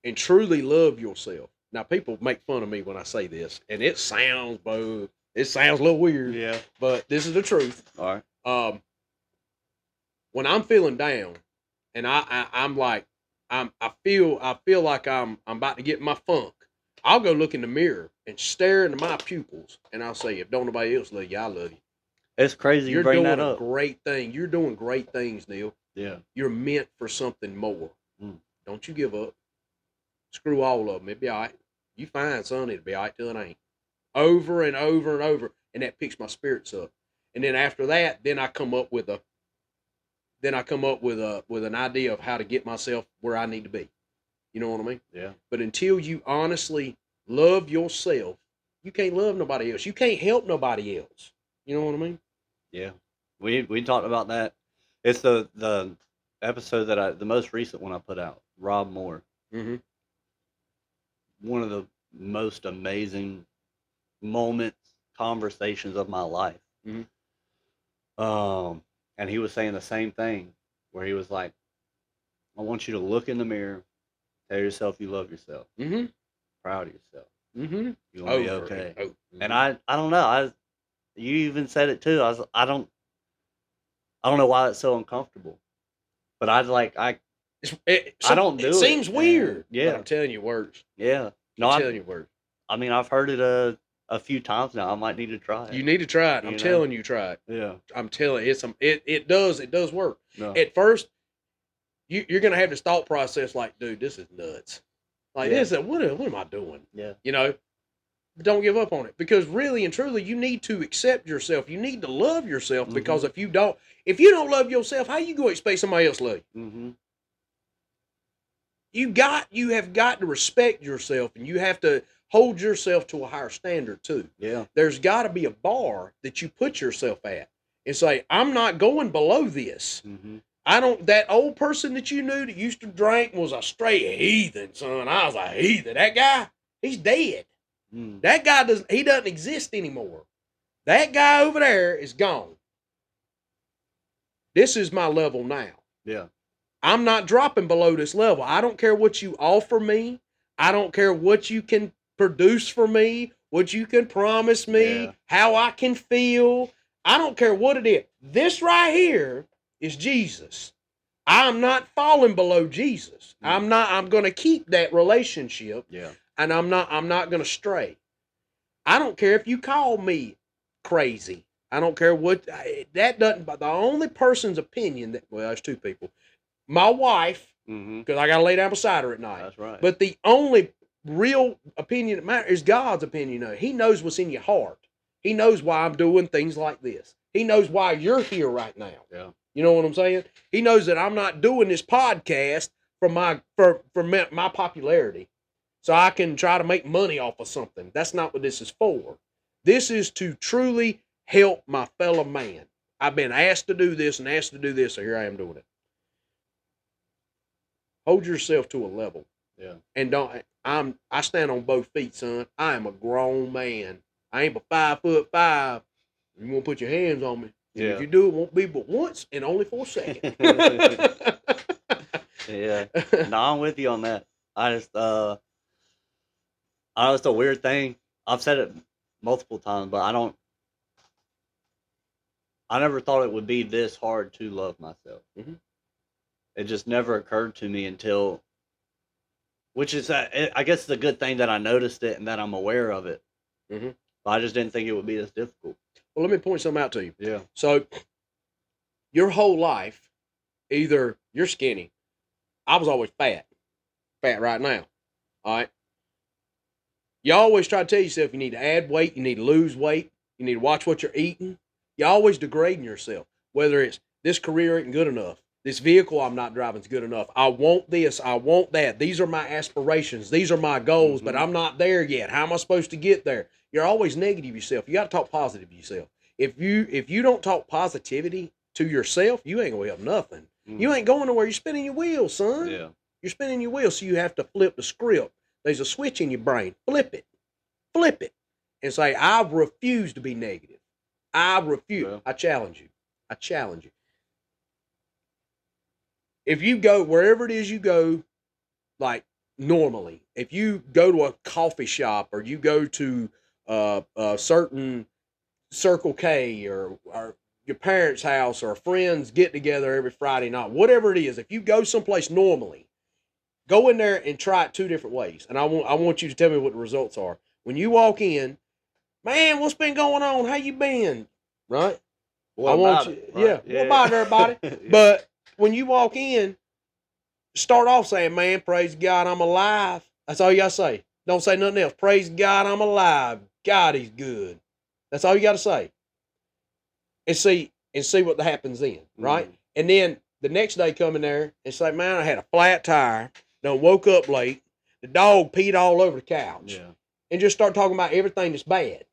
and truly love yourself. Now, people make fun of me when I say this, and it sounds a little weird, yeah. but this is the truth. All right. When I'm feeling down, and I'm like, I feel like I'm about to get in my funk. I'll go look in the mirror and stare into my pupils, and I'll say, if don't nobody else love you, I love you. It's crazy you You're bring doing that a up. great thing. You're doing great things, Neil. Yeah. You're meant for something more. Mm. Don't you give up. Screw all of them. It'll be all right. You fine, son. It'll be all right till it ain't. Over and over and over, and that picks my spirits up. And then after that, then I come up with an idea of how to get myself where I need to be. You know what I mean? Yeah. But until you honestly love yourself, you can't love nobody else. You can't help nobody else. You know what I mean? Yeah. We talked about that. It's the episode the most recent one I put out. Rob Moore. Mm-hmm. One of the most amazing moments, conversations of my life. Mm-hmm. And he was saying the same thing, where he was like, I want you to look in the mirror, tell yourself you love yourself, Mm-hmm. proud of yourself. Mm-hmm. You're gonna be Over okay. and over. And I don't know. You even said it too. I don't know why it's so uncomfortable. But I don't It do it. seems And weird, but yeah. I'm telling you, it works. Yeah. No, I'm telling you, it works. I mean, I've heard it a few times now. I might need to try it. You need to try it. I'm telling you, try it. Yeah. I'm telling you, it does work. No. At first, you're gonna have this thought process like, dude, this is nuts. Like Yeah. what am I doing? Yeah. You know, but don't give up on it, because really and truly, you need to accept yourself. You need to love yourself, Mhm. because if you don't love yourself, how you gonna expect somebody else to love you? Mm-hmm. You have got to respect yourself, and you have to hold yourself to a higher standard too. Yeah. There's got to be a bar that you put yourself at and say, I'm not going below this. Mm-hmm. That old person that you knew that used to drink was a straight heathen, son. I was a heathen. That guy, he's dead. Mm. That guy doesn't exist anymore. That guy over there is gone. This is my level now. Yeah. I'm not dropping below this level. I don't care what you offer me. I don't care what you can produce for me, what you can promise me, Yeah. how I can feel. I don't care what it is. This right here is Jesus. I'm not falling below Jesus. Mm. I'm going to keep that relationship. Yeah. And I'm not going to stray. I don't care if you call me crazy. I don't care what that doesn't, but the only person's opinion there's two people. My wife, Mm-hmm. because I got to lay down beside her at night. That's right. But the only real opinion that matters is God's opinion. He knows what's in your heart. He knows why I'm doing things like this. He knows why you're here right now. Yeah. You know what I'm saying? He knows that I'm not doing this podcast for my popularity, so I can try to make money off of something. That's not what this is for. This is to truly help my fellow man. I've been asked to do this and asked to do this, so here I am doing it. Hold yourself to a level. Yeah. And I stand on both feet, son. I am a grown man. I ain't but 5'5". You want to put your hands on me? And if Yeah. you do, it won't be but once and only for a second. Yeah. No, I'm with you on that. I just I know it's a weird thing. I've said it multiple times, but I never thought it would be this hard to love myself. Mhm. It just never occurred to me until, which is, I guess, the good thing that I noticed it and that I'm aware of it. Mhm. But I just didn't think it would be this difficult. Well, let me point something out to you. Yeah. So, your whole life, either you're skinny. I was always fat right now. All right. You always try to tell yourself you need to add weight, you need to lose weight, you need to watch what you're eating. You're always degrading yourself, whether it's this career isn't good enough, this vehicle I'm not driving is good enough, I want this, I want that, these are my aspirations, these are my goals, but I'm not there yet. How am I supposed to get there? You're always negative yourself. You got to talk positive to yourself. If you don't talk positivity to yourself, you ain't gonna help nothing. You ain't going nowhere. You're spinning your wheels, son. Yeah. You're spinning your wheels, so you have to flip the script. There's a switch in your brain. Flip it, and say, I refuse to be negative. I refuse. Yeah. I challenge you. I challenge you. If you go wherever it is you go, like normally, if you go to a coffee shop or you go to a certain Circle K or your parents' house or friends get together every Friday night, whatever it is, if you go someplace normally, go in there and try it two different ways. And I want you to tell me what the results are. When you walk in, man, what's been going on? How you been? Right? What I want about you, it? yeah, Right? what about everybody? Yeah. But when you walk in, start off saying, man, praise God, I'm alive. That's all you got to say. Don't say nothing else. Praise God, I'm alive. God, he's good. That's all you got to say. And see what happens then, right? Mhm. And then the next day come in there and say, man, I had a flat tire. Done woke up late. The dog peed all over the couch. Yeah. And just start talking about everything that's bad.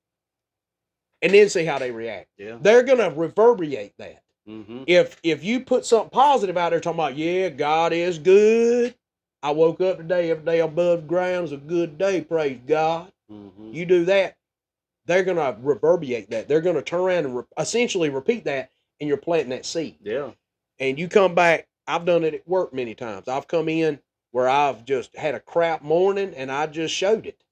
And then see how they react. Yeah. They're gonna reverberate that. Mm-hmm. If you put something positive out there talking about, yeah, God is good. I woke up today, every day above ground is a good day, praise God. Mm-hmm. You do that, they're gonna reverberate that. They're gonna turn around and essentially repeat that, and you're planting that seed. Yeah. And you come back. I've done it at work many times. I've come in where I've just had a crap morning and I just showed it.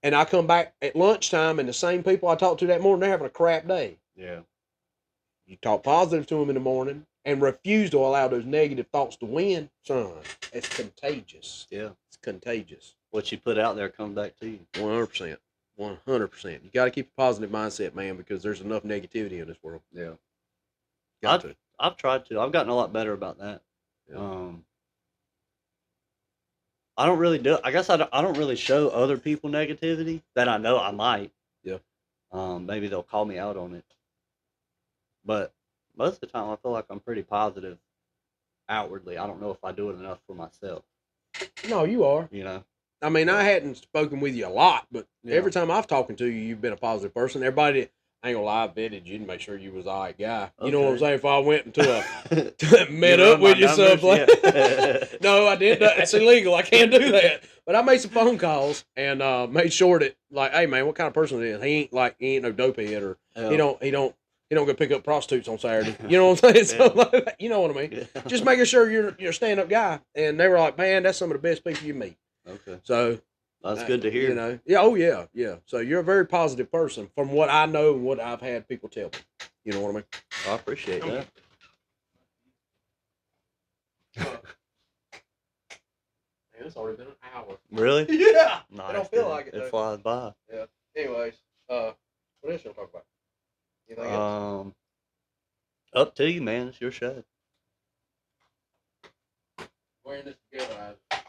And I come back at lunchtime and the same people I talked to that morning, they're having a crap day. Yeah. You talk positive to them in the morning and refuse to allow those negative thoughts to win, son. It's contagious. Yeah. It's contagious. What you put out there comes back to you. 100%. 100%. You got to keep a positive mindset, man, because there's enough negativity in this world. Yeah. Got to. I've tried to. I've gotten a lot better about that. Yeah. I don't really do. I guess I don't really show other people negativity that I know I might. Yeah. Maybe they'll call me out on it. But most of the time, I feel like I'm pretty positive outwardly. I don't know if I do it enough for myself. No, you are. You know. I mean, I hadn't spoken with you a lot, but Yeah. every time I've talking to you, you've been a positive person. Everybody, I ain't gonna lie, I vetted you to make sure you was all right guy. You know what I'm Okay. saying? If I went into met You up run with my you numbers? someplace, Yeah. no, I didn't. That's illegal. I can't do that. But I made some phone calls and made sure that, like, hey man, what kind of person is he? He ain't no dopehead or he Yeah. don't go pick up prostitutes on Saturday. You know what I'm saying? So, Yeah. like, you know what I mean? Yeah. Just making sure you're a stand up guy. And they were like, man, that's some of the best people you meet. Okay. So. That's good to hear. You know, yeah, oh yeah, yeah. So you're a very positive person, from what I know and what I've had people tell me. You know what I mean? I appreciate that. Man, it's already been an hour. Really? Yeah. No, I don't feel like it. It Though. flies by. Yeah. Anyways, what else you want to talk about? Anything else? Up to you, man. It's your show. We're in this together, Isaac.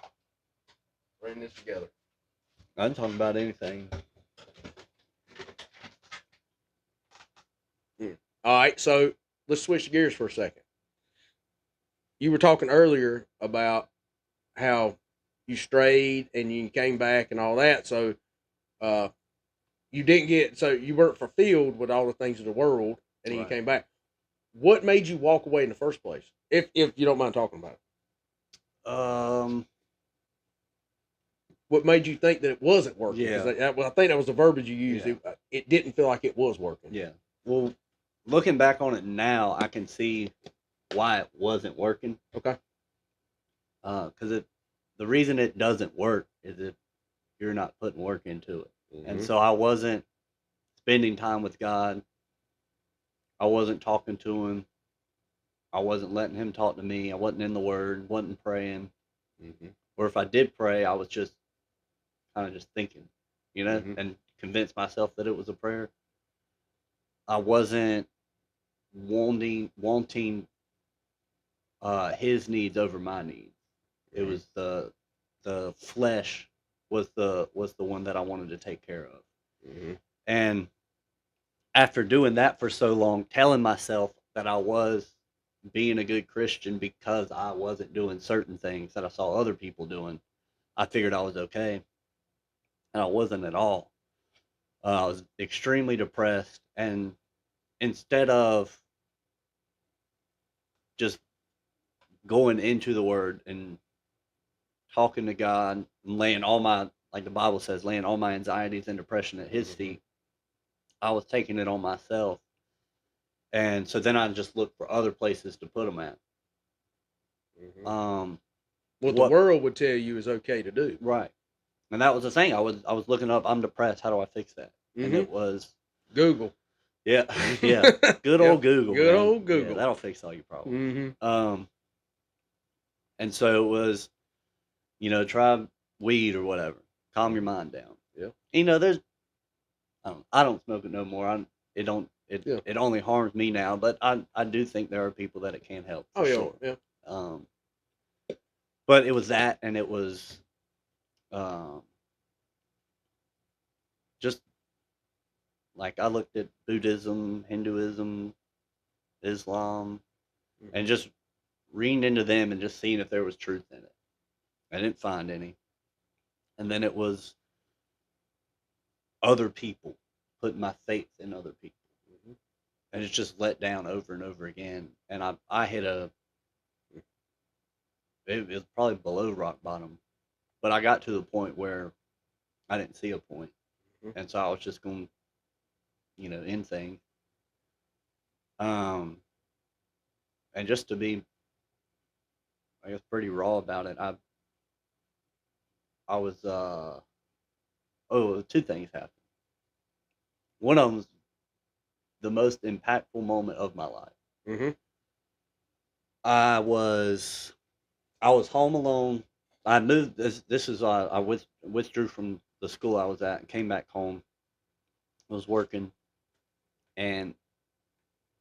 We're in this together. I didn't talk about anything. All right, so let's switch gears for a second. You were talking earlier about how you strayed and you came back and all that. So, you didn't get, so you weren't fulfilled with all the things of the world, and then you came back. What made you walk away in the first place? If you don't mind talking about it. what made you think that it wasn't working? Yeah. Because I think that was the verbiage you used. Yeah. It didn't feel like it was working. Yeah. Well, looking back on it now, I can see why it wasn't working. Okay. Because the reason it doesn't work is if you're not putting work into it. Mhm. And so I wasn't spending time with God. I wasn't talking to him. I wasn't letting him talk to me. I wasn't in the Word, wasn't praying. Mm-hmm. Or if I did pray, I was just kind of just thinking, Mm-hmm. and convinced myself that it was a prayer. I wasn't wanting his needs over my needs. It Mm-hmm. was the flesh was the one that I wanted to take care of. Mm-hmm. And after doing that for so long, telling myself that I was being a good Christian because I wasn't doing certain things that I saw other people doing, I figured I was okay. And I wasn't at all. I was extremely depressed. And instead of just going into the Word and talking to God and laying all my, like the Bible says, laying all my anxieties and depression at His Mm-hmm. feet, I was taking it on myself. And so then I just looked for other places to put them at. Mm-hmm. Um, What the world would tell you is okay to do. Right. And that was the thing. I was looking up, I'm depressed, how do I fix that? And Mm-hmm. it was Google. yeah, yeah. Good old Google. Good man. old Google. Yeah, that'll fix all your problems. Mm-hmm. And so it was, try weed or whatever. Calm your mind down. Yeah. There's I don't smoke it no more. It only harms me now, but I do think there are people that it can help. Oh For yeah. sure. Yeah. But it was that, and it was just like I looked at Buddhism, Hinduism, Islam, Mm-hmm. and just reading into them and just seeing if there was truth in it. I didn't find any. And then it was other people, putting my faith in other people. Mm-hmm. And it's just let down over and over again. And I hit it was probably below rock bottom, but I got to the point where I didn't see a point. Mm-hmm. And so I was just going, end things. Um, and just to be, I guess, pretty raw about it, I was, two things happened. One of them was the most impactful moment of my life. Mm-hmm. I was home alone. I moved. This is I withdrew from the school I was at and came back home. I was working and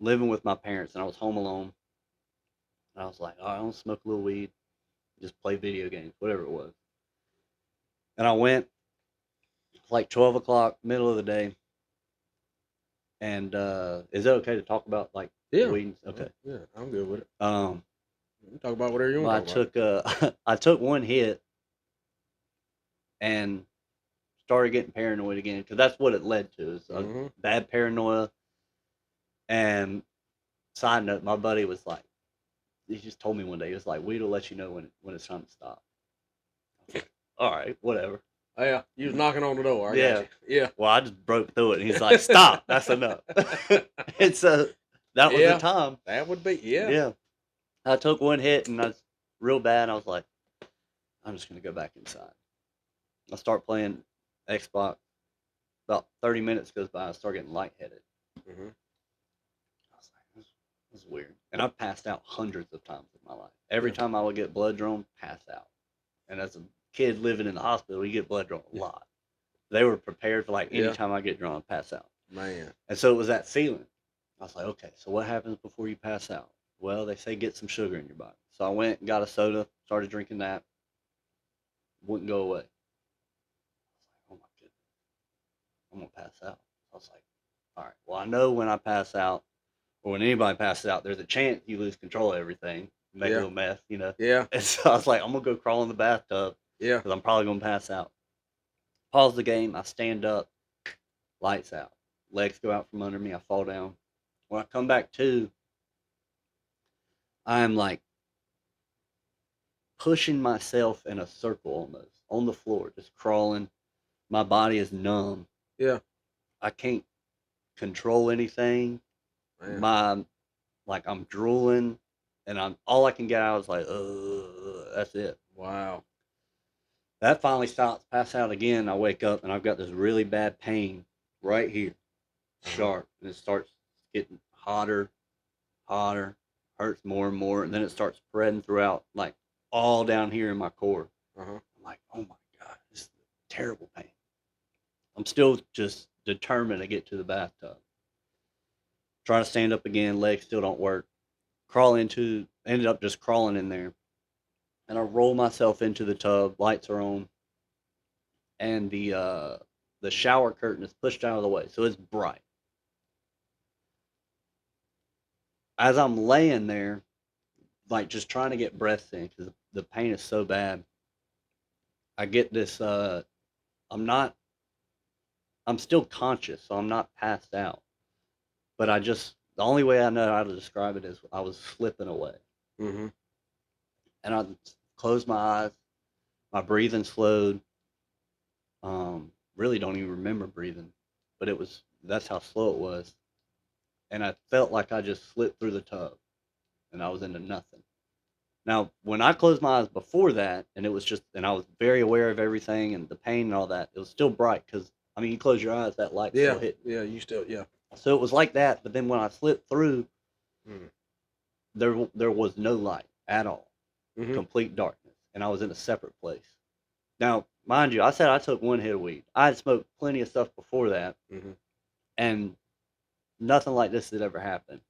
living with my parents, and I was home alone. And I was like, oh, I don't smoke a little weed, just play video games, whatever it was. And I went like 12 o'clock, middle of the day. And is it okay to talk about like weed? Okay. Yeah, I'm good with it. Um, You can talk about whatever you want to talk about. I took one hit and started getting paranoid again because that's what it led to. Is Mm-hmm. bad paranoia. And side note, my buddy was like, he just told me one day, he was like, weed will let you know when it's time to stop. All right, whatever. Oh, yeah, you was knocking on the door. Yeah. Got you. Yeah. Well, I just broke through it, and he's like, stop, that's enough. And so that was the time. That would be, yeah. Yeah. I took one hit, and I was real bad. I was like, I'm just going to go back inside. I start playing Xbox. About 30 minutes goes by, I start getting lightheaded. Mm-hmm. I was like, this is weird. And I've passed out hundreds of times in my life. Every time I would get blood drawn, pass out. And as a kid living in the hospital, you get blood drawn a lot. They were prepared for like any time I get drawn, pass out. Man. And so it was that feeling. I was like, okay, so what happens before you pass out? Well, they say get some sugar in your body. So I went and got a soda, started drinking that. Wouldn't go away. I was like, oh my goodness, I'm going to pass out. I was like, all right, well, I know when I pass out, or when anybody passes out, there's a chance you lose control of everything, make a little mess, Yeah. And so I was like, I'm going to go crawl in the bathtub. Yeah. Because I'm probably going to pass out. Pause the game. I stand up. Lights out. Legs go out from under me. I fall down. When I come back to, I'm like pushing myself in a circle almost on the floor, just crawling. My body is numb. Yeah. I can't control anything. Man. My like I'm drooling, and I'm all I can get out is like, that's it. Wow. That finally stops. Pass out again. I wake up and I've got this really bad pain right here, Uh-huh. sharp, and it starts getting hotter, hotter, hurts more and more, and then it starts spreading throughout, like all down here in my core. Uh-huh. I'm like, oh my god, this is terrible pain. I'm still just determined to get to the bathtub. Try to stand up again, legs still don't work. Ended up just crawling in there. And I roll myself into the tub, lights are on, and the shower curtain is pushed out of the way, so it's bright. As I'm laying there, like just trying to get breath in because the pain is so bad, I get this. I'm not. I'm still conscious, so I'm not passed out. But the only way I know how to describe it is I was slipping away, Mm-hmm. and I closed my eyes. My breathing slowed. Really don't even remember breathing, but that's how slow it was, and I felt like I just slipped through the tub, and I was into nothing. Now, when I closed my eyes before that, and I was very aware of everything and the pain and all that, it was still bright because, I mean, you close your eyes, that light still Yeah. hit. Yeah. You still. Yeah. So it was like that, but then when I slipped through, Mm. there was no light at all, Mm-hmm. complete darkness, and I was in a separate place. Now, mind you, I said I took one hit of weed. I had smoked plenty of stuff before that, Mm-hmm. and nothing like this had ever happened.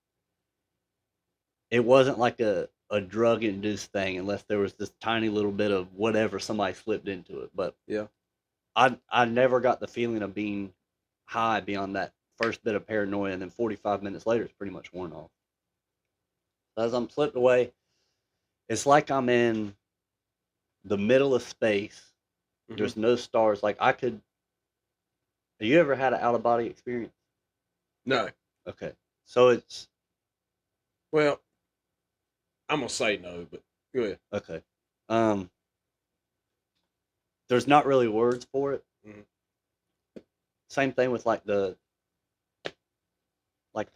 It wasn't like a drug induced thing unless there was this tiny little bit of whatever somebody slipped into it. But Yeah. I never got the feeling of being high beyond that first bit of paranoia, and then 45 minutes later, it's pretty much worn off. So as I'm slipped away, it's like I'm in the middle of space. Mm-hmm. There's no stars. Like I could. Have you ever had an out of body experience? No. Okay, so it's Well, I'm gonna say no, but go ahead. okay. Um, there's not really words for it. Mm-hmm. Same thing with like the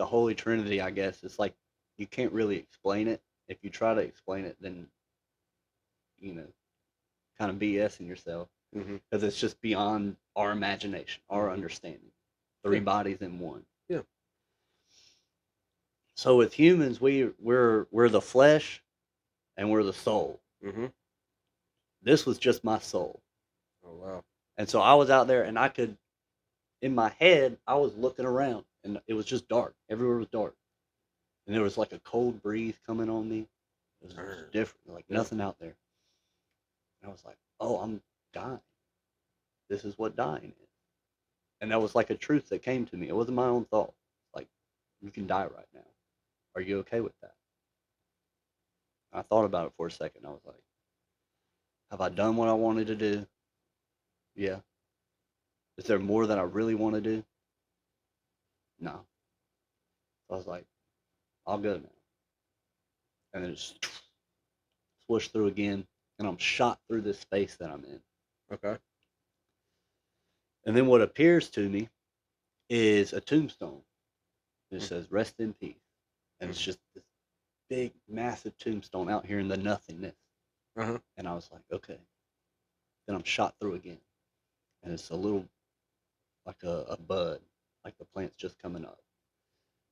Holy Trinity, I guess. It's like you can't really explain it. If you try to explain it, then you know, kind of BSing yourself Mm-hmm. because it's just beyond our imagination, our Mm-hmm. understanding. Three Yeah. bodies in one. Yeah. So with humans, we're the flesh and we're the soul. Mm-hmm. This was just my soul, Oh wow. and so I was out there, and I could, in my head, I was looking around, and it was just dark. Everywhere was dark, and there was like a cold breeze coming on me. It was just different, like Yeah. nothing out there. And I was like, "Oh, I'm dying. This is what dying is." And that was like a truth that came to me. It wasn't my own thought. Like, you can die right now. Are you okay with that? I thought about it for a second. I was like, have I done what I wanted to do? Yeah. Is there more that I really want to do? No. So I was like, I'll go now. And then just swoosh through again, and I'm shot through this space that I'm in. Okay. And then what appears to me is a tombstone. It Mm-hmm. says, rest in peace. And it's just this big, massive tombstone out here in the nothingness. Uh-huh. And I was like, okay. Then I'm shot through again. And it's a little, like a bud, like the plant's just coming up.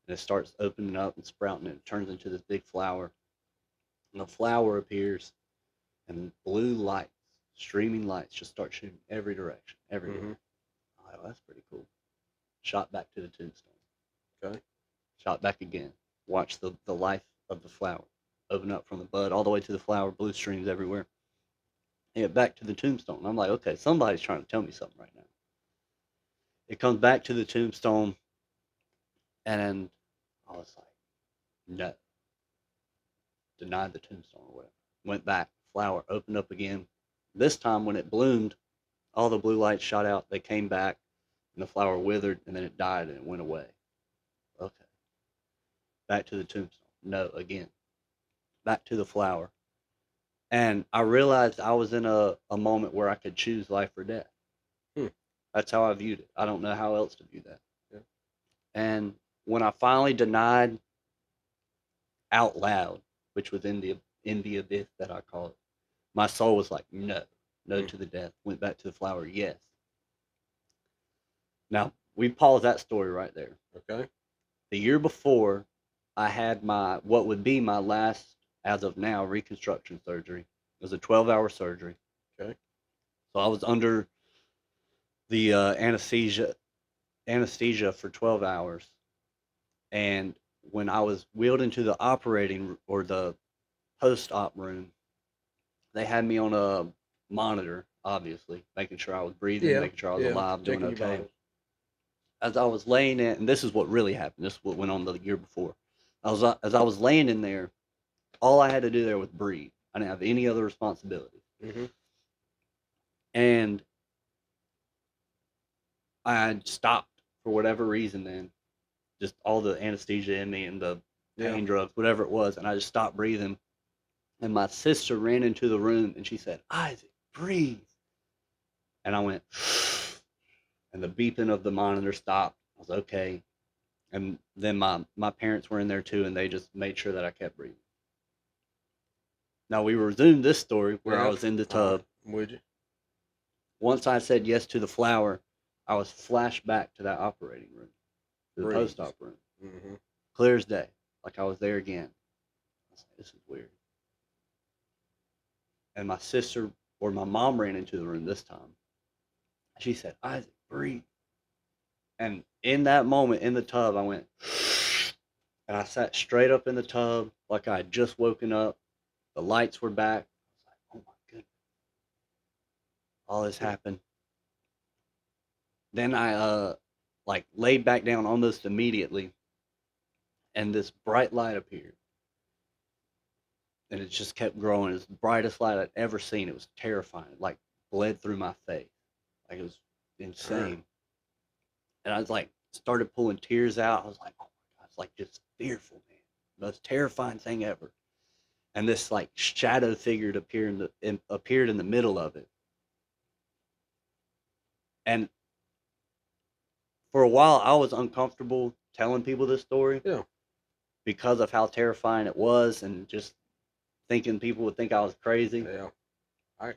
And it starts opening up and sprouting, and it turns into this big flower. And the flower appears, and blue lights, streaming lights, just start shooting every direction, everywhere. Mm-hmm. Oh, that's pretty cool. Shot back to the tombstone. Okay. Shot back again. Watch the life of the flower open up from the bud all the way to the flower, blue streams everywhere. And get back to the tombstone. And I'm like, okay, somebody's trying to tell me something right now. It comes back to the tombstone, and I was like, no. Denied the tombstone or whatever. Went back. Flower opened up again. This time when it bloomed, all the blue lights shot out. They came back, and the flower withered, and then it died, and it went away. Okay. Back to the tombstone. No, again. Back to the flower. And I realized I was in a moment where I could choose life or death. Hmm. That's how I viewed it. I don't know how else to view that. Yeah. And when I finally denied out loud, which was in the abyss that I call it, my soul was like, no, no Hmm. to the death. Went back to the flower, yes. Now we pause that story right there. Okay. The year before, I had my what would be my last, as of now, reconstruction surgery. It was a 12-hour surgery. Okay. So I was under the anesthesia for 12 hours. And when I was wheeled into the operating or the post-op room, they had me on a monitor, obviously, making sure I was breathing, Yeah. making sure I was Yeah. alive, doing Checking your okay. vitals. As I was laying in, and this is what really happened. This is what went on the year before. As I was laying in there, all I had to do there was breathe. I didn't have any other responsibilities. Mm-hmm. And I had stopped for whatever reason then, just all the anesthesia in me and the Yeah. pain drugs, whatever it was, and I just stopped breathing. And my sister ran into the room and she said, Isaac, breathe. And I went, and the beeping of the monitor stopped. I was okay. And then my parents were in there too, and they just made sure that I kept breathing. Now we resumed this story where I Yeah. was in the tub. Would you? Once I said yes to the flower, I was flashed back to that operating room, to the Breathe. post-op room, Mm-hmm. clear as day, like I was there again. I was like, this is weird. And my sister or my mom ran into the room this time. She said, Isaac, breathe. And in that moment in the tub, I went, and I sat straight up in the tub like I had just woken up. The lights were back. I was like, oh my goodness, all this happened. Then I like laid back down almost immediately, and this bright light appeared, and it just kept growing. It was the brightest light I'd ever seen. It was terrifying. It like bled through my face, like it was insane. And I was like, started pulling tears out. I was like, oh my god, it's like just fearful, man. Most terrifying thing ever. And this like shadow figure appeared in the middle of it. And for a while, I was uncomfortable telling people this story Yeah. because of how terrifying it was, and just thinking people would think I was crazy. Yeah.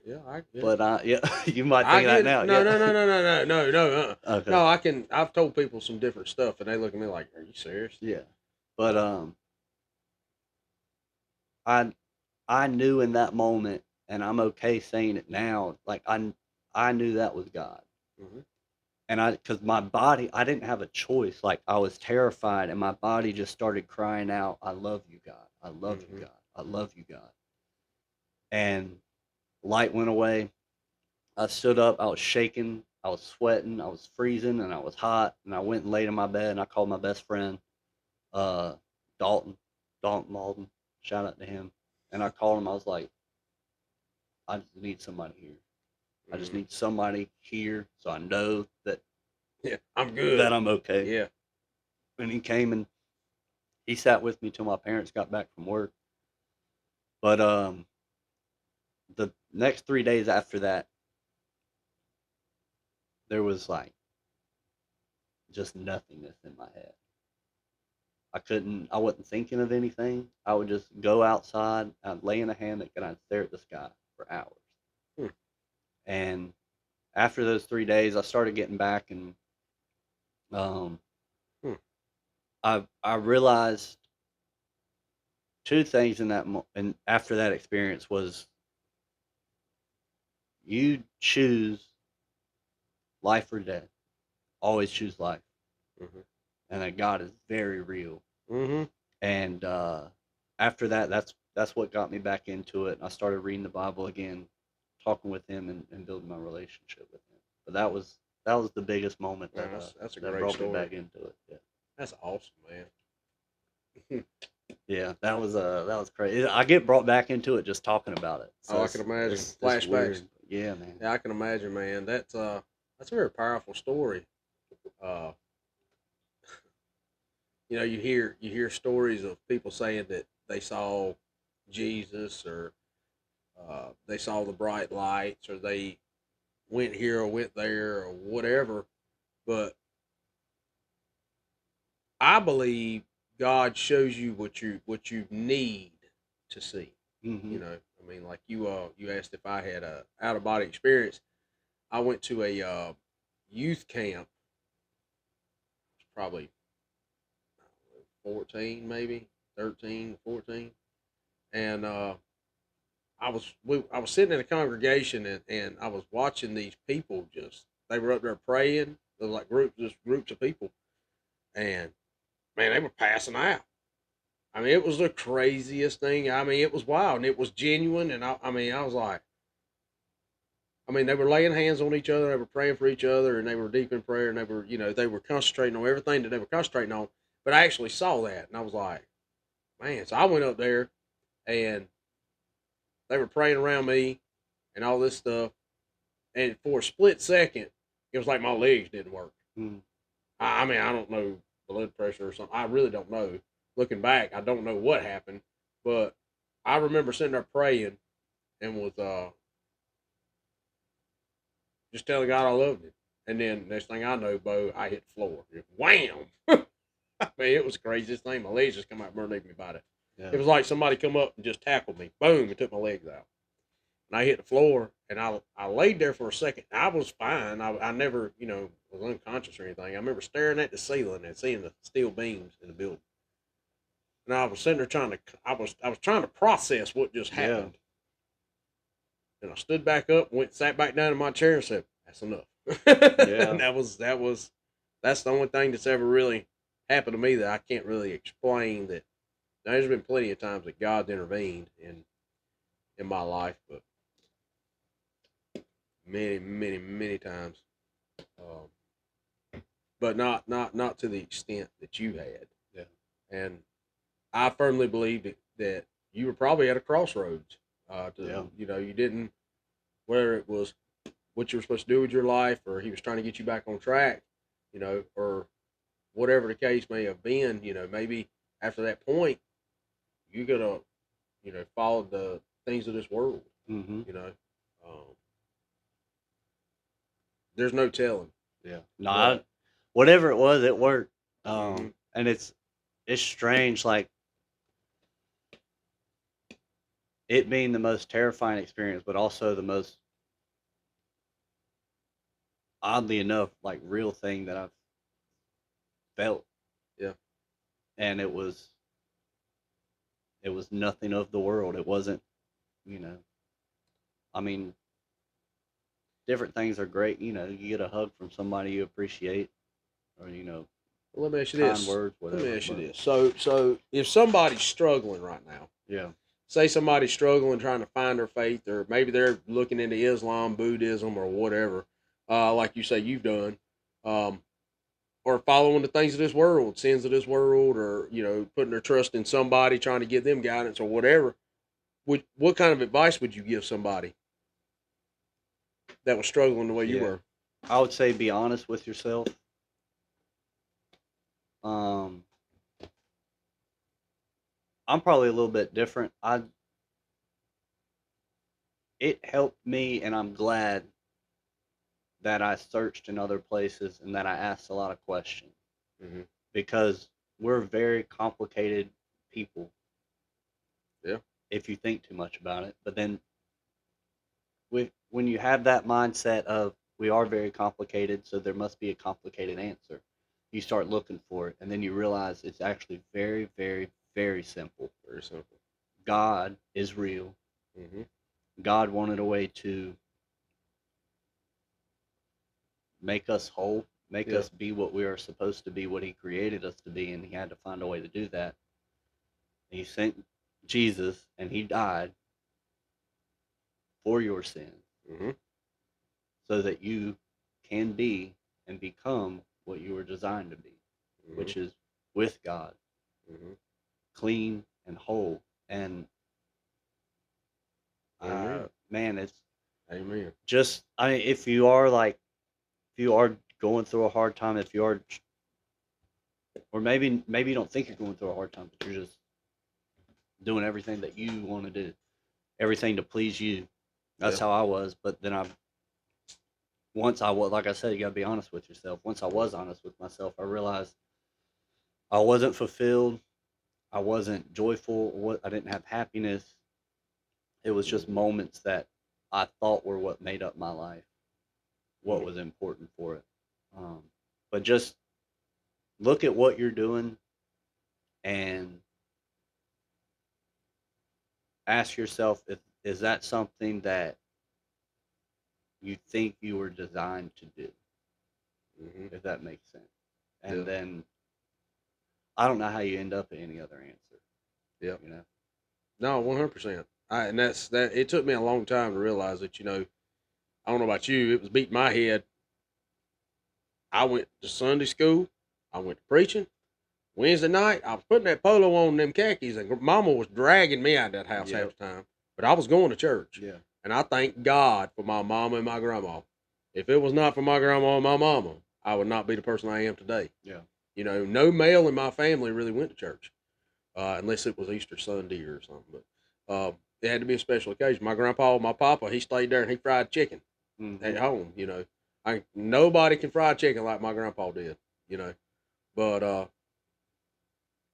Yeah. But yeah, you might I think that get it. now. No, Yeah. no, no, no, no, no, no, no. Okay. No, I can. I've told people some different stuff, and they look at me like, "Are you serious?" Yeah. But I I knew in that moment, and I'm okay saying it now. Like I knew that was God. Mm-hmm. And because my body, I didn't have a choice. Like I was terrified, and my body just started crying out, "I love you, God. I love you, Mm-hmm. God. I love you, God." And light went away. I stood up. I was shaking. I was sweating. I was freezing, and I was hot. And I went and laid in my bed, and I called my best friend, uh, Dalton, Dalton Malden. Shout out to him. And I called him. I was like, I just need somebody here. I just Mm-hmm. need somebody here so I know Yeah, I'm that good. I'm okay. Yeah. And he came and he sat with me till my parents got back from work. But the next 3 days after that, there was like just nothingness in my head. I wasn't thinking of anything. I would just go outside, I'd lay in a hammock, and I'd stare at the sky for hours. Hmm. And after those 3 days, I started getting back, and um, Hmm. I realized two things and after that experience was you choose life or death. Always choose life, Mm-hmm. and that God is very real. Mm-hmm. And after that, that's what got me back into it. And I started reading the Bible again, talking with Him, and building my relationship with Him. But that was the biggest moment Man, that's a that great brought me story. back into it. Yeah, That's awesome, man. yeah, that was crazy. I get brought back into it just talking about it. Oh, So I can imagine it's flashbacks. weird. Yeah, man. Yeah, I can imagine, man. That's a very powerful story. Uh, you hear stories of people saying that they saw Jesus or they saw the bright lights, or they went here or went there or whatever. But I believe God shows you what you need to see. Mm-hmm. I mean, like you asked if I had a out of body experience. I went to a youth camp, probably 14, maybe 13, 14, and I was sitting in a congregation, and I was watching these people, just they were up there praying. There was like groups of people, and man, they were passing out. I mean, it was the craziest thing. I mean, it was wild and it was genuine. And I mean, I was like, I mean, they were laying hands on each other, they were praying for each other, and they were deep in prayer, and they were, they were concentrating on everything that they were concentrating on. But I actually saw that, and I was like, man. So I went up there, and they were praying around me, and all this stuff. And for a split second, it was like my legs didn't work. Mm-hmm. I mean, I don't know, blood pressure or something. I really don't know. Looking back, I don't know what happened, but I remember sitting there praying and was just telling God I loved him. And then next thing I know, Bo, I hit the floor. Just wham! I mean, it was the craziest thing. My legs just come out underneath me about it. Yeah. It was like somebody come up and just tackled me. Boom! And took my legs out. And I hit the floor, and I laid there for a second. I was fine. I never, was unconscious or anything. I remember staring at the ceiling and seeing the steel beams in the building. And I was sitting there I was trying to process what just happened. And I stood back up, sat back down in my chair, and said, "That's enough." Yeah. And that's the only thing that's ever really happened to me that I can't really explain. That there's been plenty of times that God's intervened in my life, but many, many, many times, but not to the extent that you had. Yeah. And I firmly believe that you were probably at a crossroads. Yeah. You didn't, whether it was what you were supposed to do with your life, or he was trying to get you back on track, or whatever the case may have been. Maybe after that point, you could have, followed the things of this world. Mm-hmm. There's no telling. Yeah. No, whatever it was, it worked. Mm-hmm. And it's strange, like it being the most terrifying experience, but also the most, oddly enough, like real thing that I've felt. Yeah. And it was nothing of the world. It wasn't, you know, I mean, different things are great. You get a hug from somebody you appreciate, or Well, let me ask you kind this. words, Let whatever. me ask you But this. So if somebody's struggling right now, yeah, say somebody's struggling trying to find their faith, or maybe they're looking into Islam, Buddhism, or whatever, like you say you've done, um, or following the things of this world, sins of this world, or putting their trust in somebody, trying to give them guidance or whatever, what kind of advice would you give somebody that was struggling the way you yeah, were? I would say be honest with yourself. Um, I'm probably a little bit different. It helped me, and I'm glad that I searched in other places and that I asked a lot of questions, Mm-hmm. because we're very complicated people Yeah. if you think too much about it. But then when you have that mindset of we are very complicated, so there must be a complicated answer, you start looking for it, and then you realize it's actually very, very, very simple. Very simple. God is real. Mm-hmm. God wanted a way to make us whole, make Yeah. us be what we are supposed to be, what He created us to be, and He had to find a way to do that. He sent Jesus, and He died for your sins, Mm-hmm. so that you can be and become what you were designed to be, Mm-hmm. which is with God, Mm-hmm. clean and whole. And Amen. man, it's Amen. just, I mean, if you are going through a hard time, if you are, or maybe you don't think you're going through a hard time, but you're just doing everything that you want to do. everything to please you. That's how I was. But then once I was, like I said, you got to be honest with yourself. Once I was honest with myself, I realized I wasn't fulfilled. I wasn't joyful. I didn't have happiness. It was just moments that I thought were what made up my life, what was important for it. But just look at what you're doing and ask yourself, if is that something that you think you were designed to do, if that makes sense. And then I don't know how you end up at any other answer. Yeah. You know? No, 100%. And that's that. It took me a long time to realize that, I don't know about you, it was beating my head. I went to Sunday school. I went to preaching. Wednesday night, I was putting that polo on them khakis, and Mama was dragging me out of that house half the time. But I was going to church. Yeah. And I thank God for my mama and my grandma. If it was not for my grandma and my mama, I would not be the person I am today. Yeah. No male in my family really went to church, unless it was Easter Sunday or something. But it had to be a special occasion. My grandpa, my papa, he stayed there and he fried chicken at home. Nobody can fry chicken like my grandpa did. But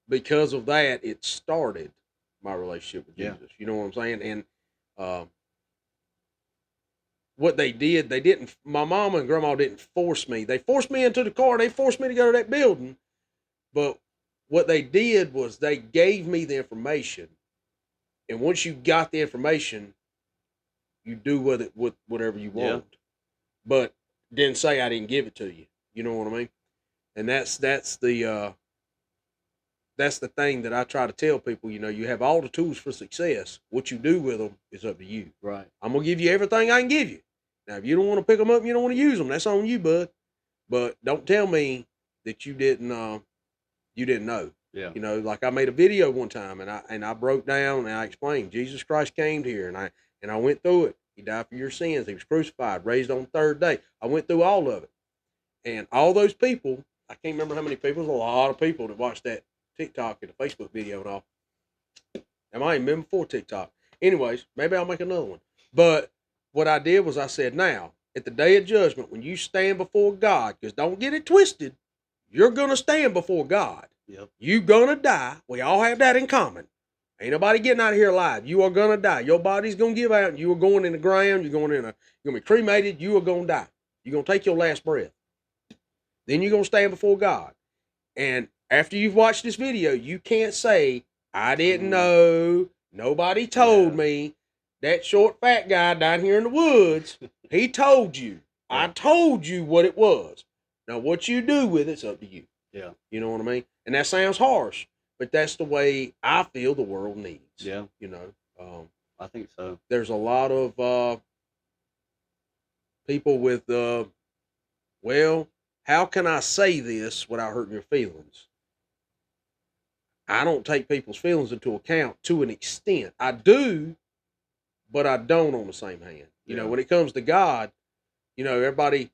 because of that, it started my relationship with Jesus. You know what I'm saying? And what they didn't, my mama and grandma didn't force me. They forced me into the car. They forced me to go to that building. But what they did was they gave me the information. And once you got the information, you do with it whatever you want. Yeah. But didn't say I didn't give it to you. You know what I mean? And that's the thing that I try to tell people. You have all the tools for success. What you do with them is up to you. Right. I'm gonna give you everything I can give you. Now, if you don't want to pick them up, and you don't want to use them, that's on you, bud. But don't tell me that you didn't know. Yeah. Like I made a video one time, and I broke down and I explained Jesus Christ came here, and I went through it. He died for your sins. He was crucified, raised on the third day. I went through all of it, and all those people. I can't remember how many people. There's a lot of people that watched that TikTok and the Facebook video and all. I might even been before TikTok. Anyways, maybe I'll make another one. But what I did was I said, now, at the day of judgment, when you stand before God, because don't get it twisted, you're going to stand before God. Yep. You're going to die. We all have that in common. Ain't nobody getting out of here alive. You are going to die. Your body's going to give out. You are going in the ground. You're going to be cremated. You are going to die. You're going to take your last breath. Then you're going to stand before God. And after you've watched this video, you can't say, I didn't know. Nobody told me. That short fat guy down here in the woods, he told you. Yeah. I told you what it was. Now, what you do with it's up to you. Yeah. You know what I mean? And that sounds harsh, but that's the way I feel the world needs. Yeah. I think so. There's a lot of people with, how can I say this without hurting your feelings? I don't take people's feelings into account to an extent. I do, but I don't on the same hand. When it comes to God, everybody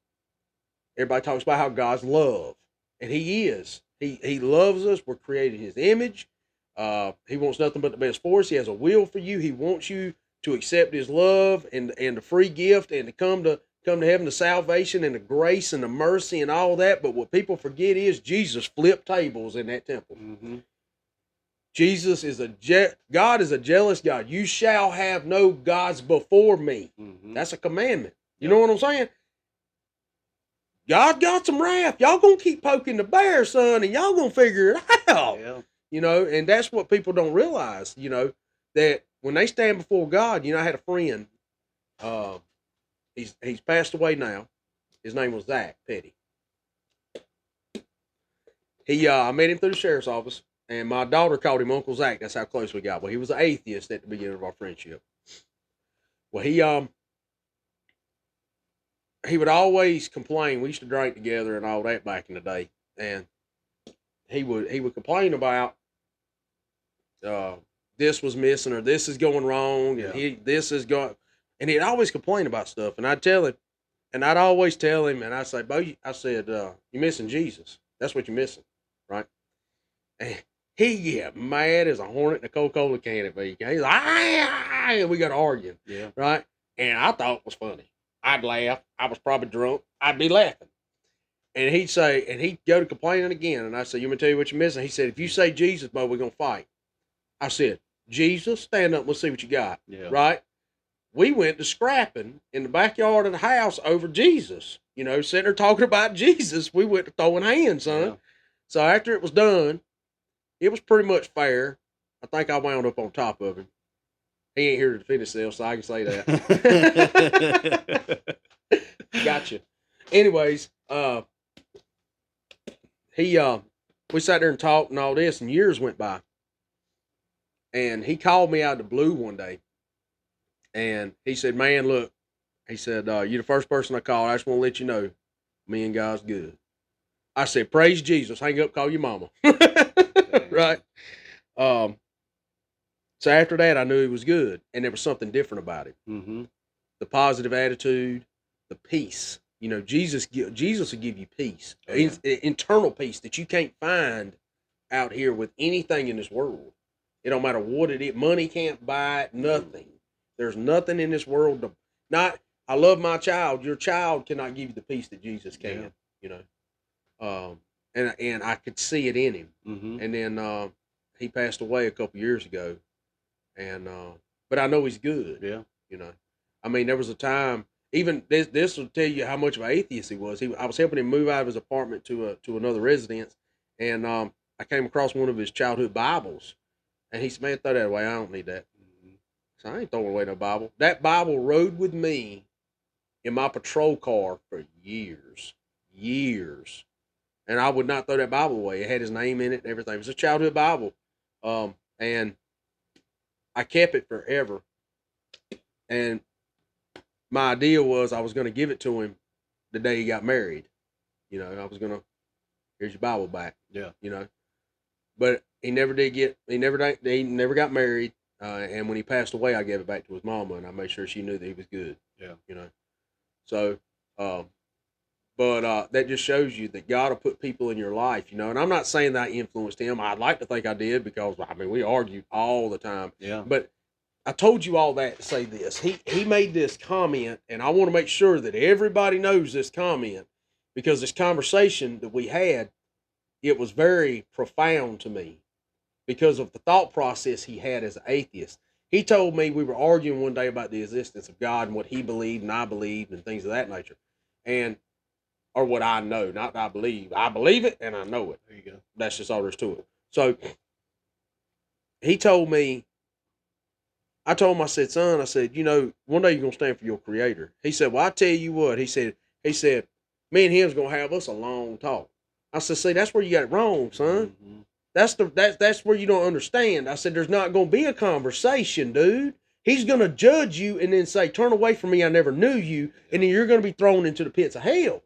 talks about how God's love, and He is. He loves us. We're created in His image. He wants nothing but the best for us. He has a will for you. He wants you to accept His love and the free gift, and to come to heaven, the salvation and the grace and the mercy and all that. But what people forget is Jesus flipped tables in that temple. Mm-hmm. God is a jealous God. You shall have no gods before me. Mm-hmm. That's a commandment. You know what I'm saying? God got some wrath. Y'all gonna keep poking the bear, son, and y'all gonna figure it out. Yeah. And that's what people don't realize, that when they stand before God, I had a friend, he's passed away now. His name was Zach Petty. I met him through the sheriff's office. And my daughter called him Uncle Zach. That's how close we got. Well, he was an atheist at the beginning of our friendship. Well, he would always complain. We used to drink together and all that back in the day. And he would complain about this was missing or this is going wrong and this is going. And he'd always complain about stuff. And I'd tell him, and I'd always tell him, and I'd say, Bo, you're missing Jesus. That's what you're missing, right? And He get mad as a hornet in a Coca-Cola can at me. He's like, and we got arguing. Yeah. Right? And I thought it was funny. I'd laugh. I was probably drunk. I'd be laughing. And he'd say, and he'd go to complaining again. And I said, you want me to tell you what you're missing? He said, if you say Jesus, Bo, we're going to fight. I said, Jesus, stand up. Let's see what you got. Yeah. Right? We went to scrapping in the backyard of the house over Jesus. You know, sitting there talking about Jesus. We went to throwing hands, son. Yeah. So after it was done, it was pretty much fair. I think I wound up on top of him. He ain't here to defend himself, so I can say that. Gotcha. Anyways, we sat there and talked and all this, and years went by. And he called me out of the blue one day. And he said, man, look, he said, you're the first person I called. I just want to let you know, me and God's good. I said, praise Jesus. Hang up, call your mama. Right? So after that, I knew he was good. And there was something different about it. Mm-hmm. The positive attitude, the peace. You know, Jesus will give you peace. Oh, yeah. Internal peace that you can't find out here with anything in this world. It don't matter what it is. Money can't buy it, nothing. There's nothing in this world I love my child. Your child cannot give you the peace that Jesus can, you know. And I could see it in him. Mm-hmm. And then he passed away a couple years ago. And but I know he's good. Yeah. You know. I mean, there was a time, even this will tell you how much of an atheist he was. I was helping him move out of his apartment to another residence, and I came across one of his childhood Bibles. And he said, man, throw that away. I don't need that. So I ain't throwing away no Bible. That Bible rode with me in my patrol car for years. And I would not throw that Bible away. It had his name in it and everything. It was a childhood Bible. And I kept it forever. And my idea was I was going to give it to him the day he got married. You know, I was going to, here's your Bible back. Yeah. You know. But he never got married. And when he passed away, I gave it back to his mama, and I made sure she knew that he was good. Yeah. You know. So, but that just shows you that God will put people in your life, you know. And I'm not saying that I influenced him. I'd like to think I did because, I mean, we argued all the time. Yeah. But I told you all that to say this. He made this comment, and I want to make sure that everybody knows this comment because this conversation that we had, it was very profound to me because of the thought process he had as an atheist. He told me, we were arguing one day about the existence of God and what he believed and I believed and things of that nature. Or what I know, not I believe. I believe it and I know it. There you go. That's just all there is to it. So he told me, I told him, I said, son, I said, you know, one day you're going to stand for your creator. He said, well, I tell you what, he said, me and him's going to have us a long talk. I said, see, that's where you got it wrong, son. Mm-hmm. That's where you don't understand. I said, there's not going to be a conversation, dude. He's going to judge you and then say, turn away from me, I never knew you. And then you're going to be thrown into the pits of hell.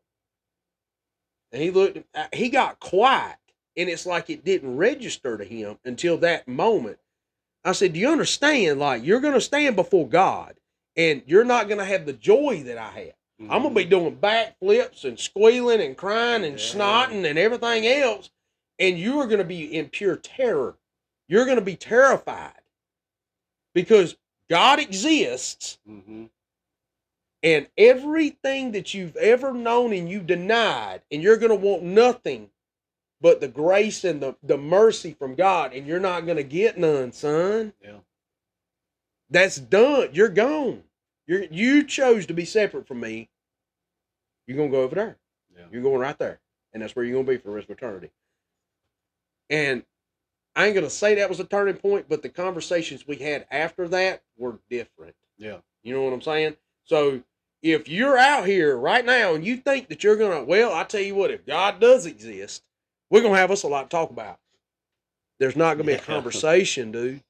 And he got quiet. And it's like it didn't register to him until that moment. I said, do you understand? Like, you're going to stand before God and you're not going to have the joy that I have. Mm-hmm. I'm going to be doing backflips and squealing and crying and snotting and everything else. And you are going to be in pure terror. You're going to be terrified because God exists. Mm-hmm. And everything that you've ever known and you denied, and you're going to want nothing but the grace and the mercy from God, and you're not going to get none, son. Yeah. That's done. You're gone. You chose to be separate from me. You're going to go over there. Yeah. You're going right there. And that's where you're going to be for the rest of eternity. And I ain't going to say that was a turning point, but the conversations we had after that were different. Yeah. You know what I'm saying? So if you're out here right now and you think that you're going to, well, I tell you what, if God does exist, we're going to have us a lot to talk about. There's not going to be a conversation, dude.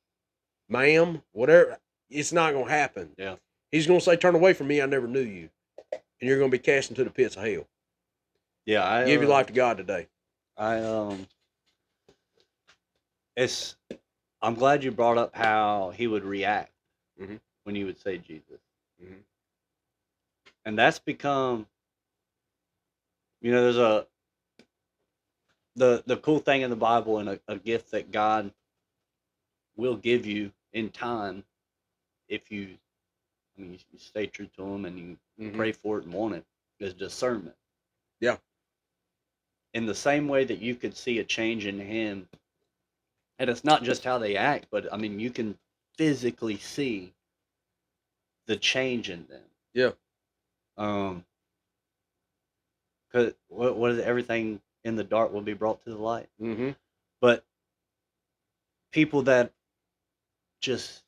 Ma'am, whatever. It's not going to happen. Yeah. He's going to say, turn away from me, I never knew you. And you're going to be cast into the pits of hell. Yeah. Give your life to God today. I'm glad you brought up how he would react when you would say Jesus. Mm-hmm. And that's become, there's the cool thing in the Bible, and a gift that God will give you in time if you, I mean, you stay true to Him and you pray for it and want it, is discernment. Yeah. In the same way that you could see a change in Him, and it's not just how they act, but I mean, you can physically see the change in them. Yeah. Cause what is it? Everything in the dark will be brought to the light. Mm-hmm. But people that just,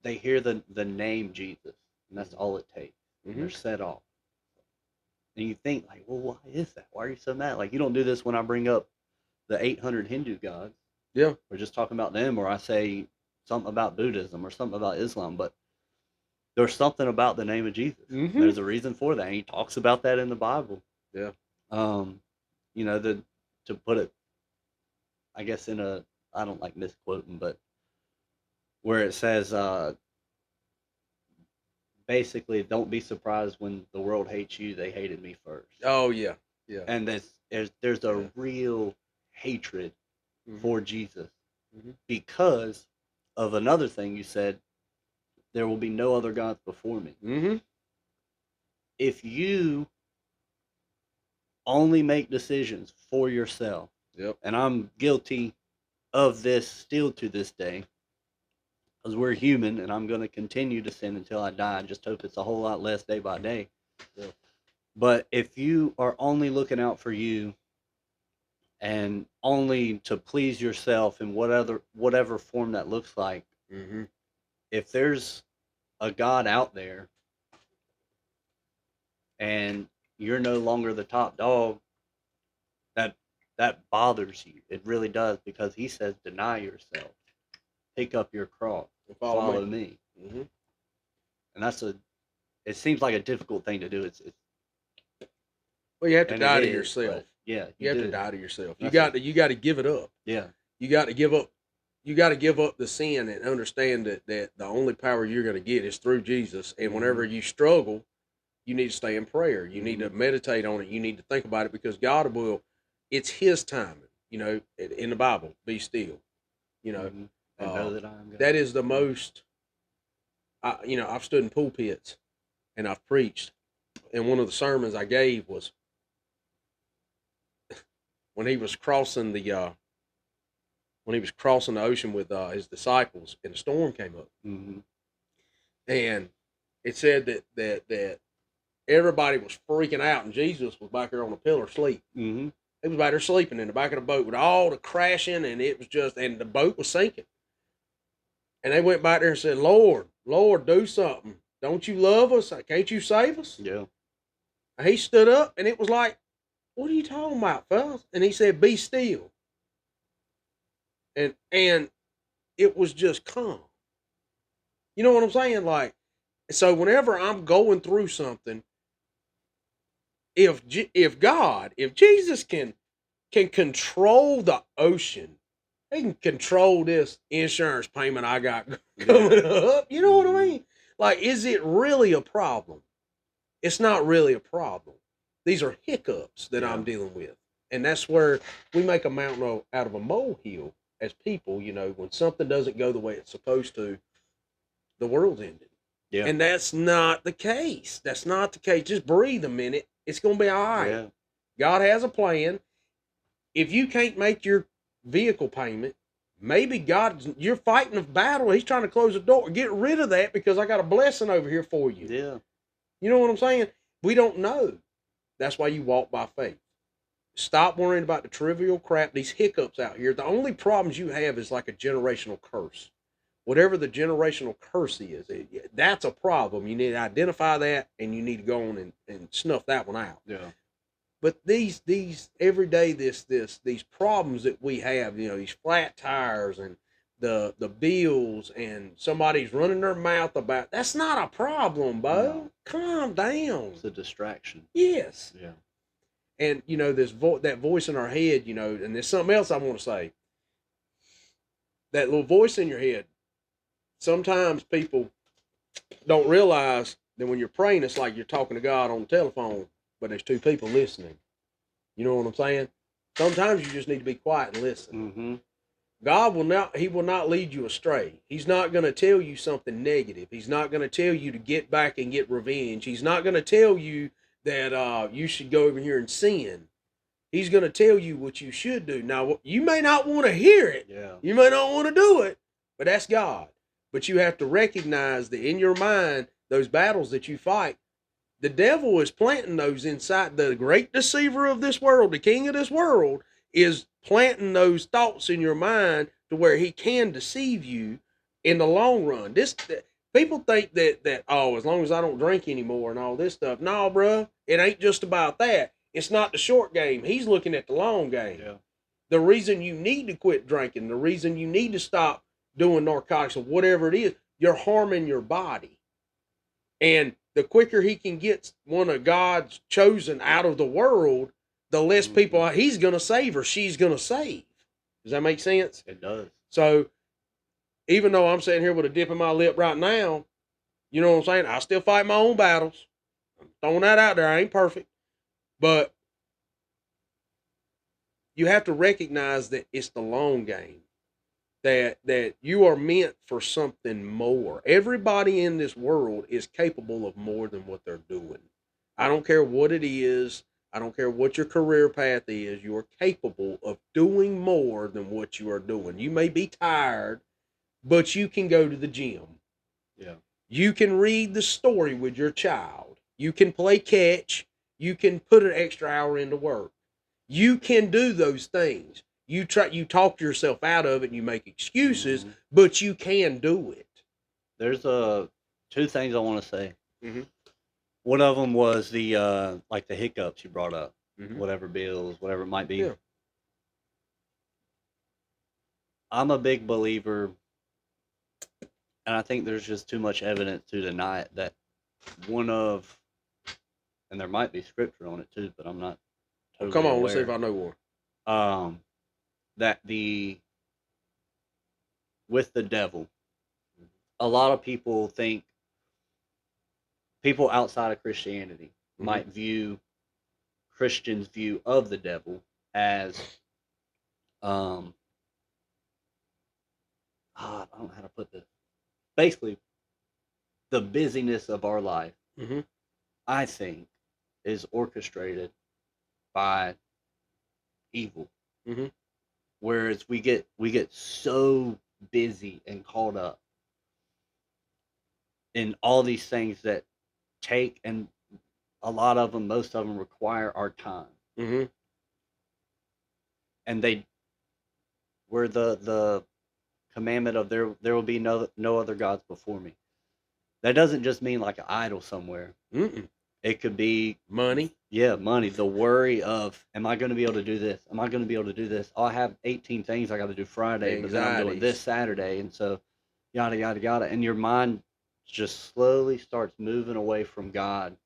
they hear the name Jesus, and that's all it takes. And they're set off. And you think, like, well, why is that? Why are you so mad? Like, you don't do this when I bring up the 800 Hindu gods. Yeah. We're just talking about them, or I say something about Buddhism or something about Islam. But there's something about the name of Jesus. There's a reason for that. And He talks about that in the Bible. Yeah. You know, to put it, I guess, in a, I don't like misquoting, but where it says, basically, don't be surprised when the world hates you. They hated me first. Oh yeah. Yeah. And there's a real hatred for Jesus because of another thing you said. There will be no other gods before me. If you only make decisions for yourself, and I'm guilty of this still to this day, because we're human, and I'm going to continue to sin until I die. I just hope it's a whole lot less day by day. Yeah. But if you are only looking out for you and only to please yourself in whatever form that looks like, if there's a God out there and you're no longer the top dog, that bothers you. It really does, because He says, deny yourself, pick up your cross, and follow me. And it seems like a difficult thing to do. Well, you have to die to yourself. Yeah, you have to die to yourself. You got to give it up. Yeah, you got to give up. You got to give up the sin and understand that the only power you're going to get is through Jesus. And whenever you struggle, you need to stay in prayer. You need to meditate on it. You need to think about it, because God will. It's His timing. You know, in the Bible, be still. You know, and know that I am God. That is the most. I've stood in pulpits and I've preached, and one of the sermons I gave was when he was crossing the ocean with his disciples, and a storm came up, and it said that everybody was freaking out, and Jesus was back there on a pillar asleep. He was back there sleeping in the back of the boat with all the crashing, and it was just, and the boat was sinking. And they went back there and said, Lord, do something. Don't you love us? Can't you save us? Yeah. And he stood up, and it was like, what are you talking about, fellas? And he said, be still. And it was just calm. You know what I'm saying? Like, so whenever I'm going through something, if Jesus can control the ocean, He can control this insurance payment I got coming up. You know what I mean? Like, is it really a problem? It's not really a problem. These are hiccups that I'm dealing with. And that's where we make a mountain out of a molehill as people. You know, when something doesn't go the way it's supposed to, the world's ended. Yeah. And that's not the case. That's not the case. Just breathe a minute. It's going to be all right. Yeah. God has a plan. If you can't make your vehicle payment, maybe you're fighting a battle. He's trying to close the door. Get rid of that, because I got a blessing over here for you. Yeah. You know what I'm saying? We don't know. That's why you walk by faith. Stop worrying about the trivial crap, these hiccups out here. The only problems you have is like a generational curse. Whatever the generational curse is, that's a problem. You need to identify that, and you need to go on and snuff that one out. Yeah. But these every day, these problems that we have, you know, these flat tires and the bills, and somebody's running their mouth about, that's not a problem, Bo. No. Calm down. It's a distraction. Yes. Yeah. And you know, that voice in our head, you know, and there's something else I want to say. That little voice in your head. Sometimes people don't realize that when you're praying, it's like you're talking to God on the telephone, but there's two people listening. You know what I'm saying? Sometimes you just need to be quiet and listen. Mm-hmm. God will not, he will not lead you astray. He's not going to tell you something negative. He's not going to tell you to get back and get revenge. He's not going to tell you that you should go over here and sin. He's going to tell you what you should do. Now, you may not want to hear it. Yeah. You may not want to do it, but that's God. But you have to recognize that in your mind, those battles that you fight, the devil is planting those inside. The great deceiver of this world, the king of this world, is planting those thoughts in your mind to where he can deceive you in the long run. People think that oh, as long as I don't drink anymore and all this stuff. No, bro, it ain't just about that. It's not the short game. He's looking at the long game. Yeah. The reason you need to quit drinking, the reason you need to stop doing narcotics or whatever it is, you're harming your body. And the quicker he can get one of God's chosen out of the world, the less people he's going to save or she's going to save. Does that make sense? It does. So even though I'm sitting here with a dip in my lip right now, you know what I'm saying? I still fight my own battles. I'm throwing that out there. I ain't perfect. But you have to recognize that it's the long game. That you are meant for something more. Everybody in this world is capable of more than what they're doing. I don't care what it is. I don't care what your career path is. You are capable of doing more than what you are doing. You may be tired, but you can go to the gym. Yeah. You can read the story with your child. You can play catch. You can put an extra hour into work. You can do those things. You talk yourself out of it and you make excuses, but you can do it. There's two things I want to say. Mm-hmm. One of them was the like the hiccups you brought up, Mm-hmm. whatever bills, whatever it might be. Yeah. I'm a big believer, and I think there's just too much evidence to deny it, that one of, and there might be scripture on it too, but I'm not totally Come on, aware. let's see if I know one. That with the devil, a lot of people think, people outside of Christianity might view Christians' view of the devil as I don't know how to put this. Basically, the busyness of our life, I think, is orchestrated by evil. Whereas we get so busy and caught up in all these things that take, and a lot of them, most of them, require our time. And where the commandment of there will be no other gods before me. That doesn't just mean like an idol somewhere. It could be money. Yeah, money. The worry of, am I going to be able to do this? Am I going to be able to do this? Oh, I have 18 things I got to do Friday, but then I'm doing this Saturday, and so yada yada yada. And your mind just slowly starts moving away from God,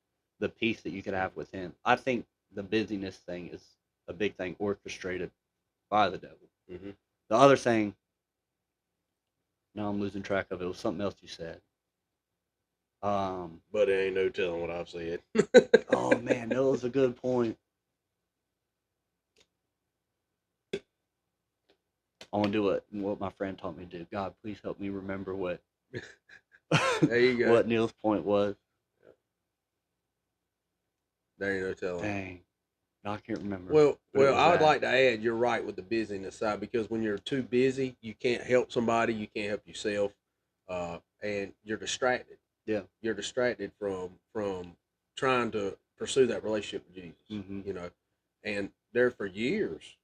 the peace that you could have with Him. I think the busyness thing is a big thing orchestrated by the devil. The other thing, now I'm losing track of it. It was something else you said. But there ain't no telling what I've said. Oh man, that was a good point. I want to do what my friend taught me to do. God, please help me remember what There you go. what Neil's point was. There ain't no telling. Dang. No, I can't remember. Well, I would like to add, you're right with the busyness side, because when you're too busy, you can't help somebody, you can't help yourself, and you're distracted. Yeah. You're distracted from trying to pursue that relationship with Jesus. You know, and there for years,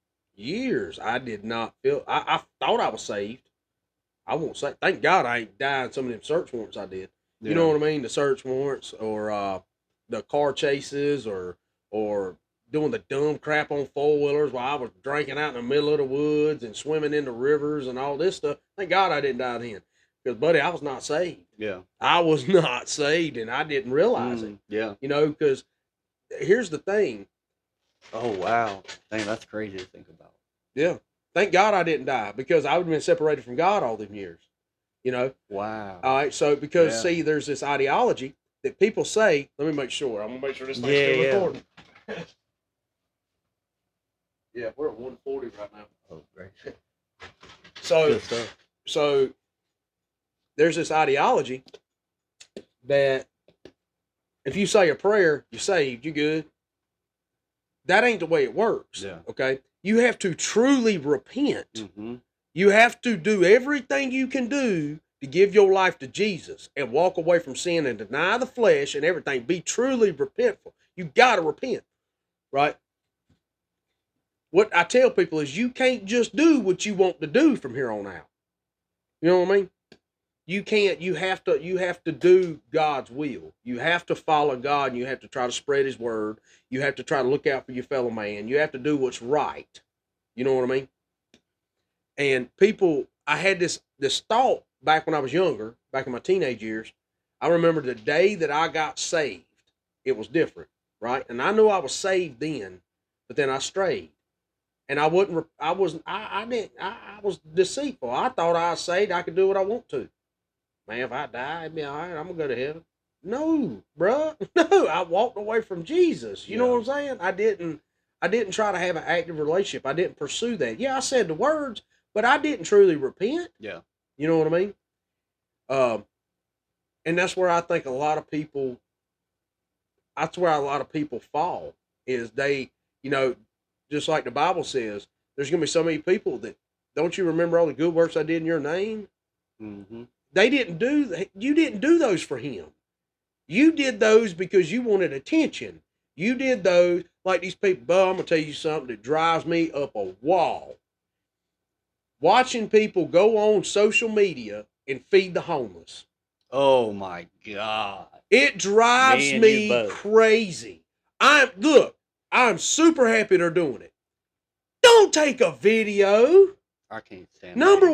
I did not feel. I thought I was saved. I won't say. Thank God I ain't died in some of them search warrants I did. Yeah. You know what I mean? The search warrants, or the car chases, or doing the dumb crap on four-wheelers while I was drinking out in the middle of the woods and swimming in the rivers and all this stuff. Thank God I didn't die then. Because, buddy, I was not saved. Yeah. I was not saved, and I didn't realize it. Yeah. You know, because here's the thing. Oh, wow. Dang, that's crazy to think about. Yeah. Thank God I didn't die, because I would have been separated from God all them years. You know? Wow. All right. So, because, see, there's this ideology that people say, let me make sure. I'm going to make sure this thing's still recording. Yeah, we're at 140 right now. Oh, great. So, Good stuff. so there's this ideology that if you say a prayer, you're saved, you're good. That ain't the way it works. Yeah. Okay. You have to truly repent. Mm-hmm. You have to do everything you can do to give your life to Jesus and walk away from sin and deny the flesh and everything. Be truly repentful. You got to repent, right? What I tell people is you can't just do what you want to do from here on out. You know what I mean? You can't. You have to do God's will. You have to follow God, and you have to try to spread His word. You have to try to look out for your fellow man. You have to do what's right. You know what I mean? And people, I had this thought back when I was younger, back in my teenage years. I remember the day that I got saved. It was different, right? And I knew I was saved then, but then I strayed, and I wasn't. I wasn't. I didn't. I was deceitful. I thought I was saved. I could do what I want to. Man, if I die, it'd be all right. I'm gonna go to heaven. No, bruh. No, I walked away from Jesus. You know what I'm saying? I didn't try to have an active relationship. I didn't pursue that. Yeah, I said the words, but I didn't truly repent. Yeah. You know what I mean? And that's where I think a lot of people. That's where a lot of people fall. Is they, just like the Bible says, there's gonna be so many people that don't you remember all the good works I did in your name? Mm-hmm. They didn't do. You didn't do those for him. You did those because you wanted attention. You did those like these people. But I'm gonna tell you something that drives me up a wall. Watching people go on social media and feed the homeless. Oh my God. It drives me crazy. I'm super happy they're doing it. Don't take a video. I can't stand Number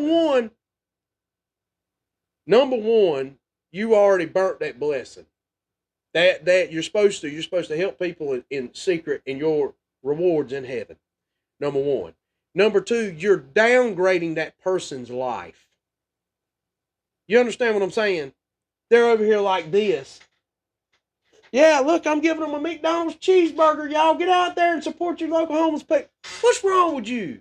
one, you already burnt that blessing. That you're supposed to help people in secret in your rewards in heaven. Number one. Number two, you're downgrading that person's life. You understand what I'm saying? They're over here like this. Yeah, look, I'm giving them a McDonald's cheeseburger. Y'all get out there and support your local homeless people. What's wrong with you?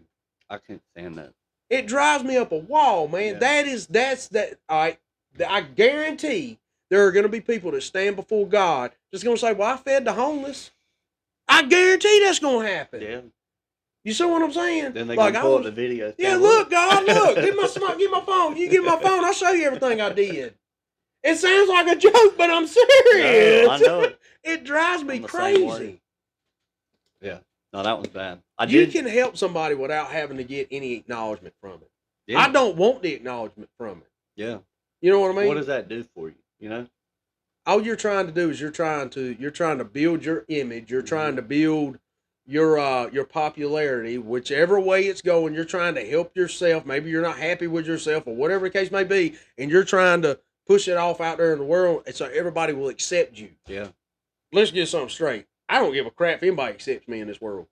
I can't stand that. It drives me up a wall, man. Yeah. That's all right. I guarantee there are going to be people that stand before God just going to say, well, I fed the homeless. I guarantee that's going to happen. Yeah. You see what I'm saying? Then they like, pull up the video. Yeah, look, God, look. Get my phone. You give my phone. I'll show you everything I did. It sounds like a joke, but I'm serious. No, I know it. It drives me crazy. Yeah. No, that was bad. You can help somebody without having to get any acknowledgement from it. Yeah. I don't want the acknowledgement from it. Yeah. You know what I mean? What does that do for you? You know? All you're trying to do is you're trying to build your image. You're trying to build your popularity, whichever way it's going. You're trying to help yourself. Maybe you're not happy with yourself or whatever the case may be, and you're trying to push it off out there in the world, and so everybody will accept you. Yeah. Let's get something straight. I don't give a crap if anybody accepts me in this world.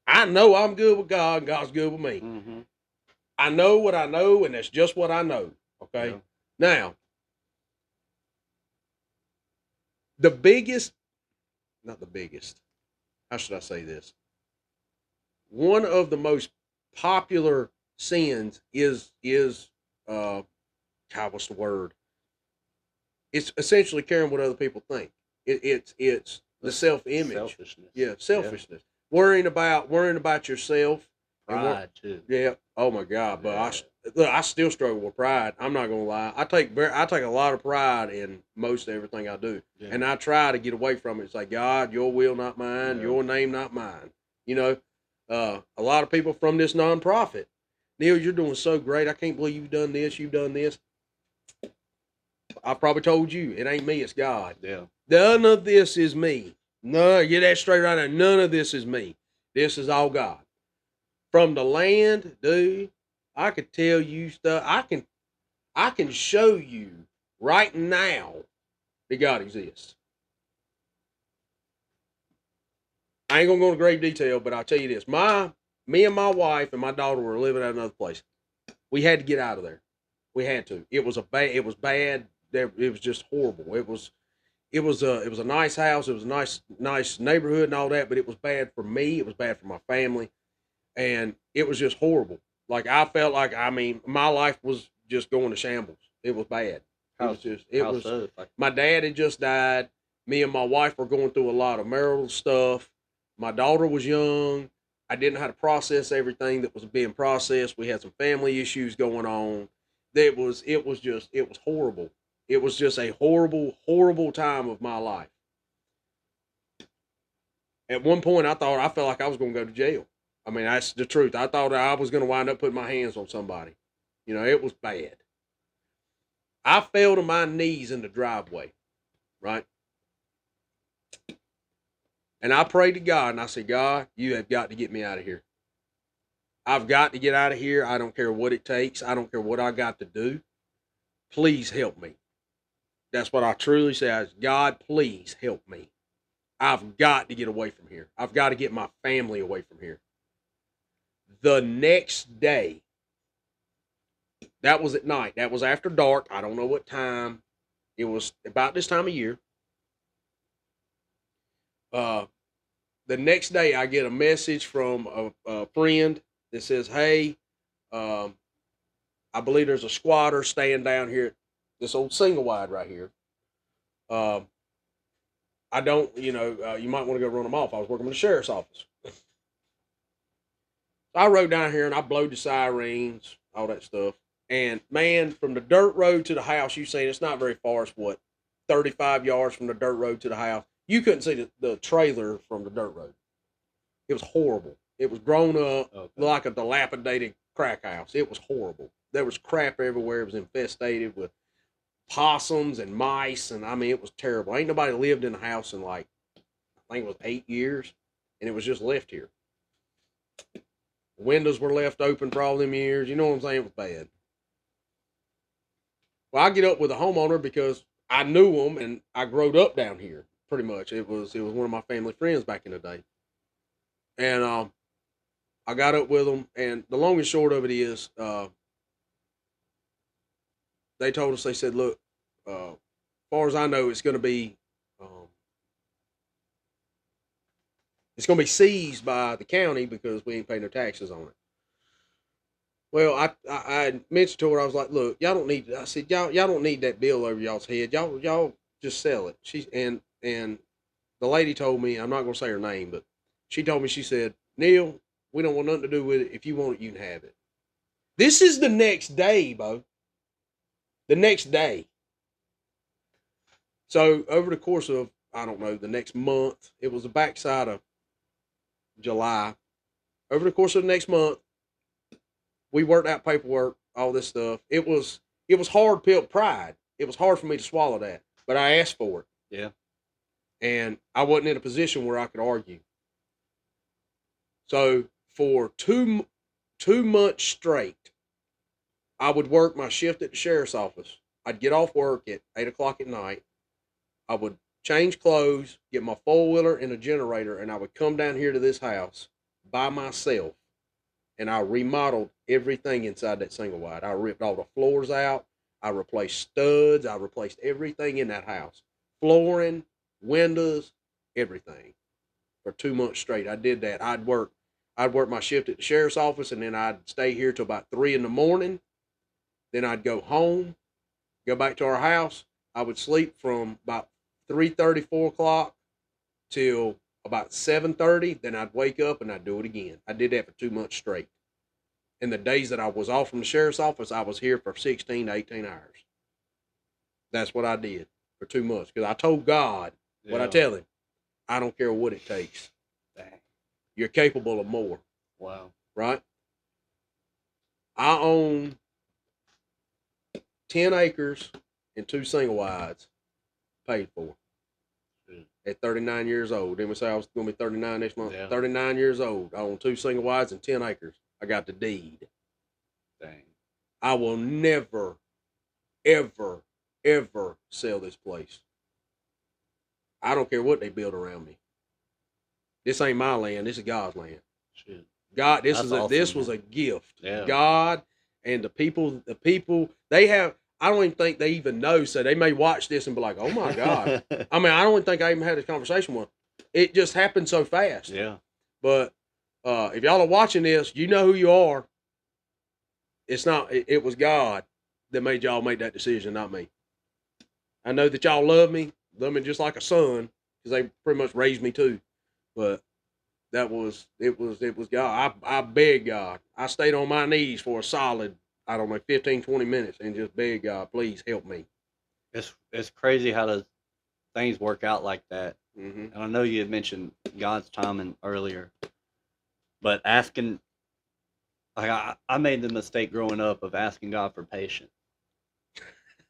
I know I'm good with God, and God's good with me. Mm-hmm. I know what I know, and that's just what I know. Okay? Yeah. Now, how should I say this? One of the most popular sins is God, what's the word? It's essentially caring what other people think. It's the self-image. Selfishness. Yeah, selfishness. Yeah. Worrying about yourself. Pride too. Yeah. Oh my God. But I still struggle with pride. I'm not gonna lie. I take a lot of pride in most everything I do, and I try to get away from it. It's like, God, your will, not mine. Your name, not mine. You know, a lot of people from this nonprofit. Neil, you're doing so great. I can't believe you've done this. You've done this. I probably told you it ain't me. It's God. Yeah. None of this is me. No, get that straight right now. None of this is me. This is all God. From the land, dude, I could tell you stuff. I can show you right now that God exists. I ain't gonna go into great detail, but I'll tell you this. Me and my wife and my daughter were living at another place. We had to get out of there. We had to. It was bad. It was just horrible. It was a nice house. It was a nice neighborhood and all that, but it was bad for me. It was bad for my family. and it was just horrible. Like I felt like, I mean, my life was just going to shambles. It was bad. My dad had just died. Me and my wife were going through a lot of marital stuff. My daughter was young. I didn't know how to process everything that was being processed. We had some family issues going on. It was horrible. It was just a horrible, horrible time of my life. At one point, I felt like I was going to go to jail. I mean, that's the truth. I thought I was going to wind up putting my hands on somebody. You know, it was bad. I fell to my knees in the driveway, right? And I prayed to God, and I said, God, you have got to get me out of here. I've got to get out of here. I don't care what it takes. I don't care what I got to do. Please help me. That's what I truly say. God, please help me. I've got to get away from here. I've got to get my family away from here. The next day, that was at night. That was after dark. I don't know what time. It was about this time of year. The next day, I get a message from a friend that says, hey, I believe there's a squatter staying down here at this old single wide right here. I don't, you might want to go run them off. I was working with the sheriff's office. So I rode down here and I blowed the sirens, all that stuff. And man, from the dirt road to the house, you seen it's not very far. It's what, 35 yards from the dirt road to the house. You couldn't see the trailer from the dirt road. It was horrible. It was grown up like a dilapidated crack house. It was horrible. There was crap everywhere. It was infestated with possums and mice, and I mean, it was terrible. Ain't nobody lived in the house in like, I think it was 8 years, and it was just left here. Windows were left open for all them years. You know what I'm saying? It was bad. Well, I get up with a homeowner because I knew him and I growed up down here. Pretty much, it was one of my family friends back in the day, and I got up with them. And the long and short of it is, they told us, they said, look, as far as I know, it's going to be seized by the county because we ain't paying no taxes on it. Well, I mentioned to her, I was like, look, y'all don't need. I said, y'all don't need that bill over y'all's head. Y'all just sell it. And the lady told me, I'm not going to say her name, but she told me, she said, Neil, we don't want nothing to do with it. If you want it, you can have it. This is the next day, Bo. The next day. So over the course of, I don't know, the next month, it was the backside of July. Over the course of the next month, we worked out paperwork, all this stuff. It was hard pill pride. It was hard for me to swallow that, but I asked for it. Yeah. And I wasn't in a position where I could argue. So for two months straight, I would work my shift at the sheriff's office. I'd get off work at 8 o'clock at night. I would change clothes, get my four-wheeler and a generator, and I would come down here to this house by myself, and I remodeled everything inside that single wide. I ripped all the floors out. I replaced studs. I replaced everything in that house. Flooring, windows, everything. For 2 months straight, I did that. I'd work my shift at the sheriff's office, and then I'd stay here till about 3 in the morning. Then I'd go home, go back to our house. I would sleep from about 3:30, 4 o'clock till about 7:30. Then I'd wake up and I'd do it again. I did that for 2 months straight. And the days that I was off from the sheriff's office, I was here for 16 to 18 hours. That's what I did for 2 months. Because I told God, what I tell him, I don't care what it takes. Dang. You're capable of more. Wow. Right? I own 10 acres and 2 single wides paid for. At 39 years old. Didn't we say I was going to be 39 next month? Yeah. 39 years old. I own 2 single wides and 10 acres. I got the deed. Dang. I will never, ever, ever sell this place. I don't care what they build around me. This ain't my land. This is God's land. Shit. God, this was a gift. Yeah. God and the people, they have, I don't even think they even know, so they may watch this and be like, oh my God. I mean, I don't even think I even had this conversation with them. It just happened so fast. Yeah. But If y'all are watching this, you know who you are. It's not. It was God that made y'all make that decision, not me. I know that y'all love me just like a son, because they pretty much raised me too. But it was God. I begged God. I stayed on my knees for a solid, I don't know, 15, 20 minutes and just begged God, please help me. It's crazy how those things work out like that. Mm-hmm. And I know you had mentioned God's timing earlier, but asking, like I made the mistake growing up of asking God for patience.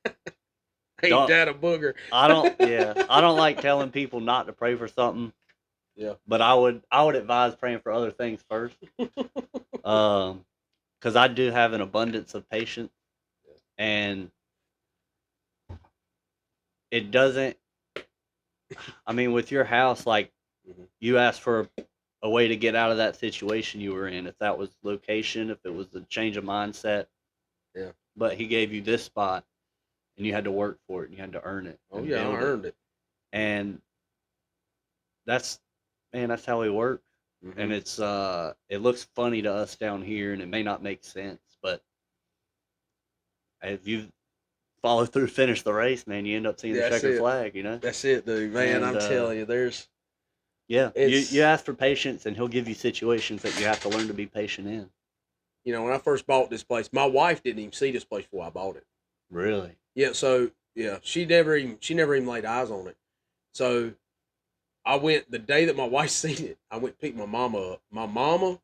Ain't Don't that a booger? I don't like telling people not to pray for something, Yeah. but I would advise praying for other things first. Because I do have an abundance of patience, and it doesn't. I mean, with your house, like Mm-hmm. you asked for a way to get out of that situation you were in. If that was location, if it was the change of mindset, Yeah. but he gave you this spot, and you had to work for it, and you had to earn it Oh and yeah, I build it, earned it. and that's man, that's how he works. Mm-hmm. And it looks funny to us down here, and it may not make sense, but if you follow through, finish the race, man, you end up seeing the That's checkered it. flag, you know. That's it, dude. Man, And I'm telling you, yeah, you it's ask for patience, and he'll give you situations that you have to learn to be patient in. when I first bought this place, my wife didn't even see this place before I bought it. Really? Yeah, so yeah, she never even laid eyes on it. So I went the day that my wife seen it. I went and picked my mama up. My mama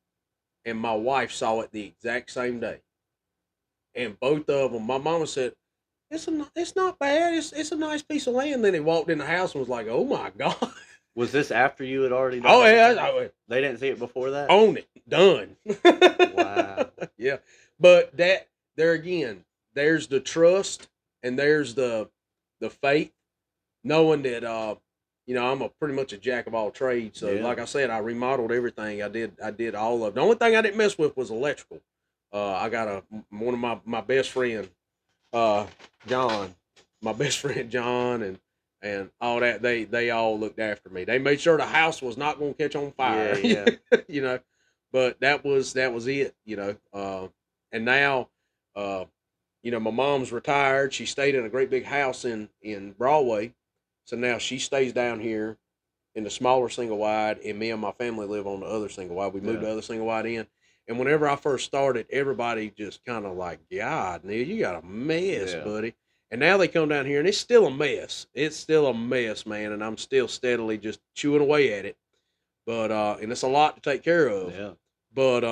and my wife saw it the exact same day, and both of them. My mama said, it's not bad. It's a nice piece of land." Then he walked in the house and was like, "Oh my god." Was this after you had already done Oh yeah, everything? I They didn't see it before that? own it, done. Wow. Yeah, but that there again, there's the trust and there's the faith, knowing that I'm a pretty much a jack of all trades. So Yeah. like I said, I remodeled everything. I did all of it. The only thing I didn't mess with was electrical. I got one of my best friend, uh, John, my best friend John, and all that. They all looked after me. They made sure the house was not going to catch on Yeah, fire. yeah. you know, but that was it. And now, uh, my mom's retired. She stayed in a great big house in Broadway, so now she stays down here in the smaller single wide, and me and my family live on the other single wide. We moved Yeah. the other single wide in, and whenever I first started, everybody just kind of like, "God, Neil, you got a mess, Yeah. buddy." And now they come down here, and it's still a mess. It's still a mess, man, and I'm still steadily just chewing away at it. But and it's a lot to take care of. Yeah. But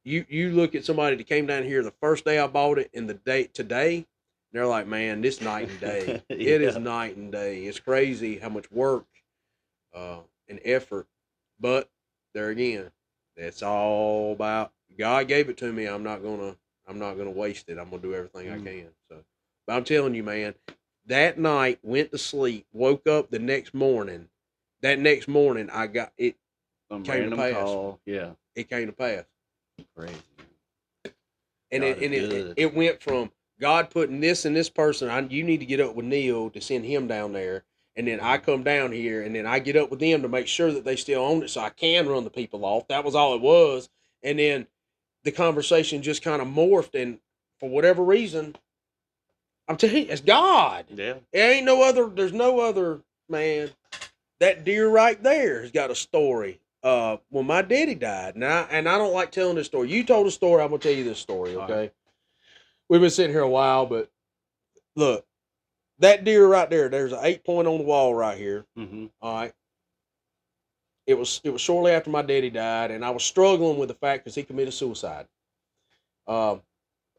you look at somebody that came down here the first day I bought it and the day today, they're like, man, this night and day. It is Yeah. night and day. It's crazy how much work and effort. But there again, it's all about God gave it to me. I'm not gonna waste it. I'm gonna do everything I Mm. can. So, but I'm telling you, man, that night went to sleep, woke up the next morning. That next morning, I got it Some came to random pass. call. Yeah. It came to pass. Crazy. and God it is and it, good. it went from God putting this in this person. You need to get up with Neil to send him down there, and then I come down here, and then I get up with them to make sure that they still own it, so I can run the people off. That was all it was, and then the conversation just kind of morphed, and for whatever reason, I'm telling you, it's God. Yeah. It ain't no other. There's no other man. That deer right there has got a story. When my daddy died, and I don't like telling this story. You told a story. I'm gonna tell you this story. All right. Okay. We've been sitting here a while, but look, that deer right there, there's an 8 point on the wall right here. Mm-hmm. All right. It was shortly after my daddy died, and I was struggling with the fact because he committed suicide. Um,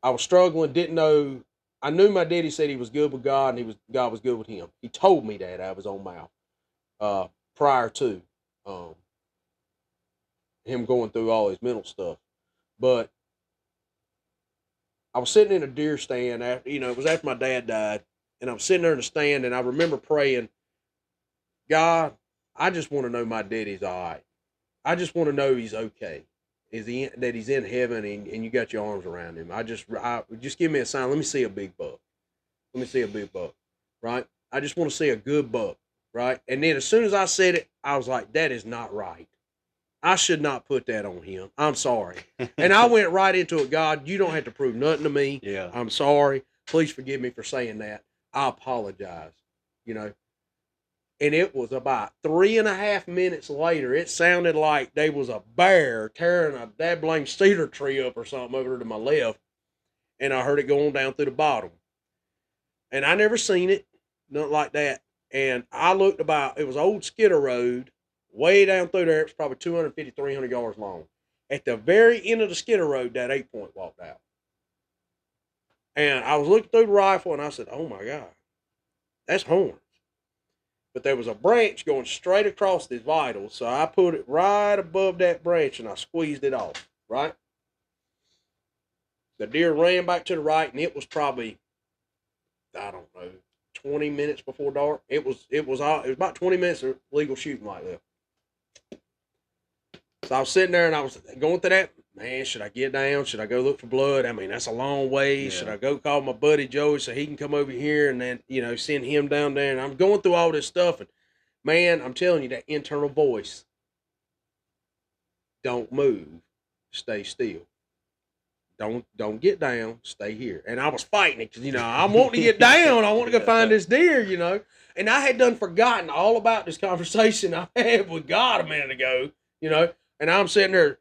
I was struggling, didn't know. I knew my daddy said he was good with God, and God was good with him. He told me that out of his own mouth prior to um, him going through all his mental stuff. But I was sitting in a deer stand after, it was after my dad died, and I'm sitting there in the stand, and I remember praying, God, I just want to know my daddy's all right. I just want to know he's okay. That he's in heaven and you got your arms around him. Just give me a sign. Let me see a big buck. Let me see a big buck. Right? I just want to see a good buck. Right? And then as soon as I said it, I was like, that is not right. I should not put that on him. I'm sorry. And I went right into it. God, you don't have to prove nothing to me. Yeah. I'm sorry. Please forgive me for saying that. I apologize. You know. And it was about 3.5 minutes later. It sounded like there was a bear tearing a that blame cedar tree up or something over to my left. And I heard it going down through the bottom. And I never seen it, nothing like that. And I looked about, it was old Skidder Road, way down through there. It was probably 250, 300 yards long. At the very end of the Skidder Road, that 8-point walked out. And I was looking through the rifle and I said, oh my God, that's horns. But there was a branch going straight across his vitals. So I put it right above that branch and I squeezed it off, right? The deer ran back to the right and it was probably, I don't know, 20 minutes before dark. It was about 20 minutes of legal shooting like that. So I was sitting there and I was going through that. Man, should I get down? Should I go look for blood? I mean, that's a long way. Yeah. Should I go call my buddy Joey so he can come over here and then, send him down there? And I'm going through all this stuff. And man, I'm telling you, that internal voice, don't move, stay still. Don't get down, stay here. And I was fighting it because, I'm wanting to get down. I want to go find this deer, And I had done forgotten all about this conversation I had with God a minute ago, And I'm sitting there,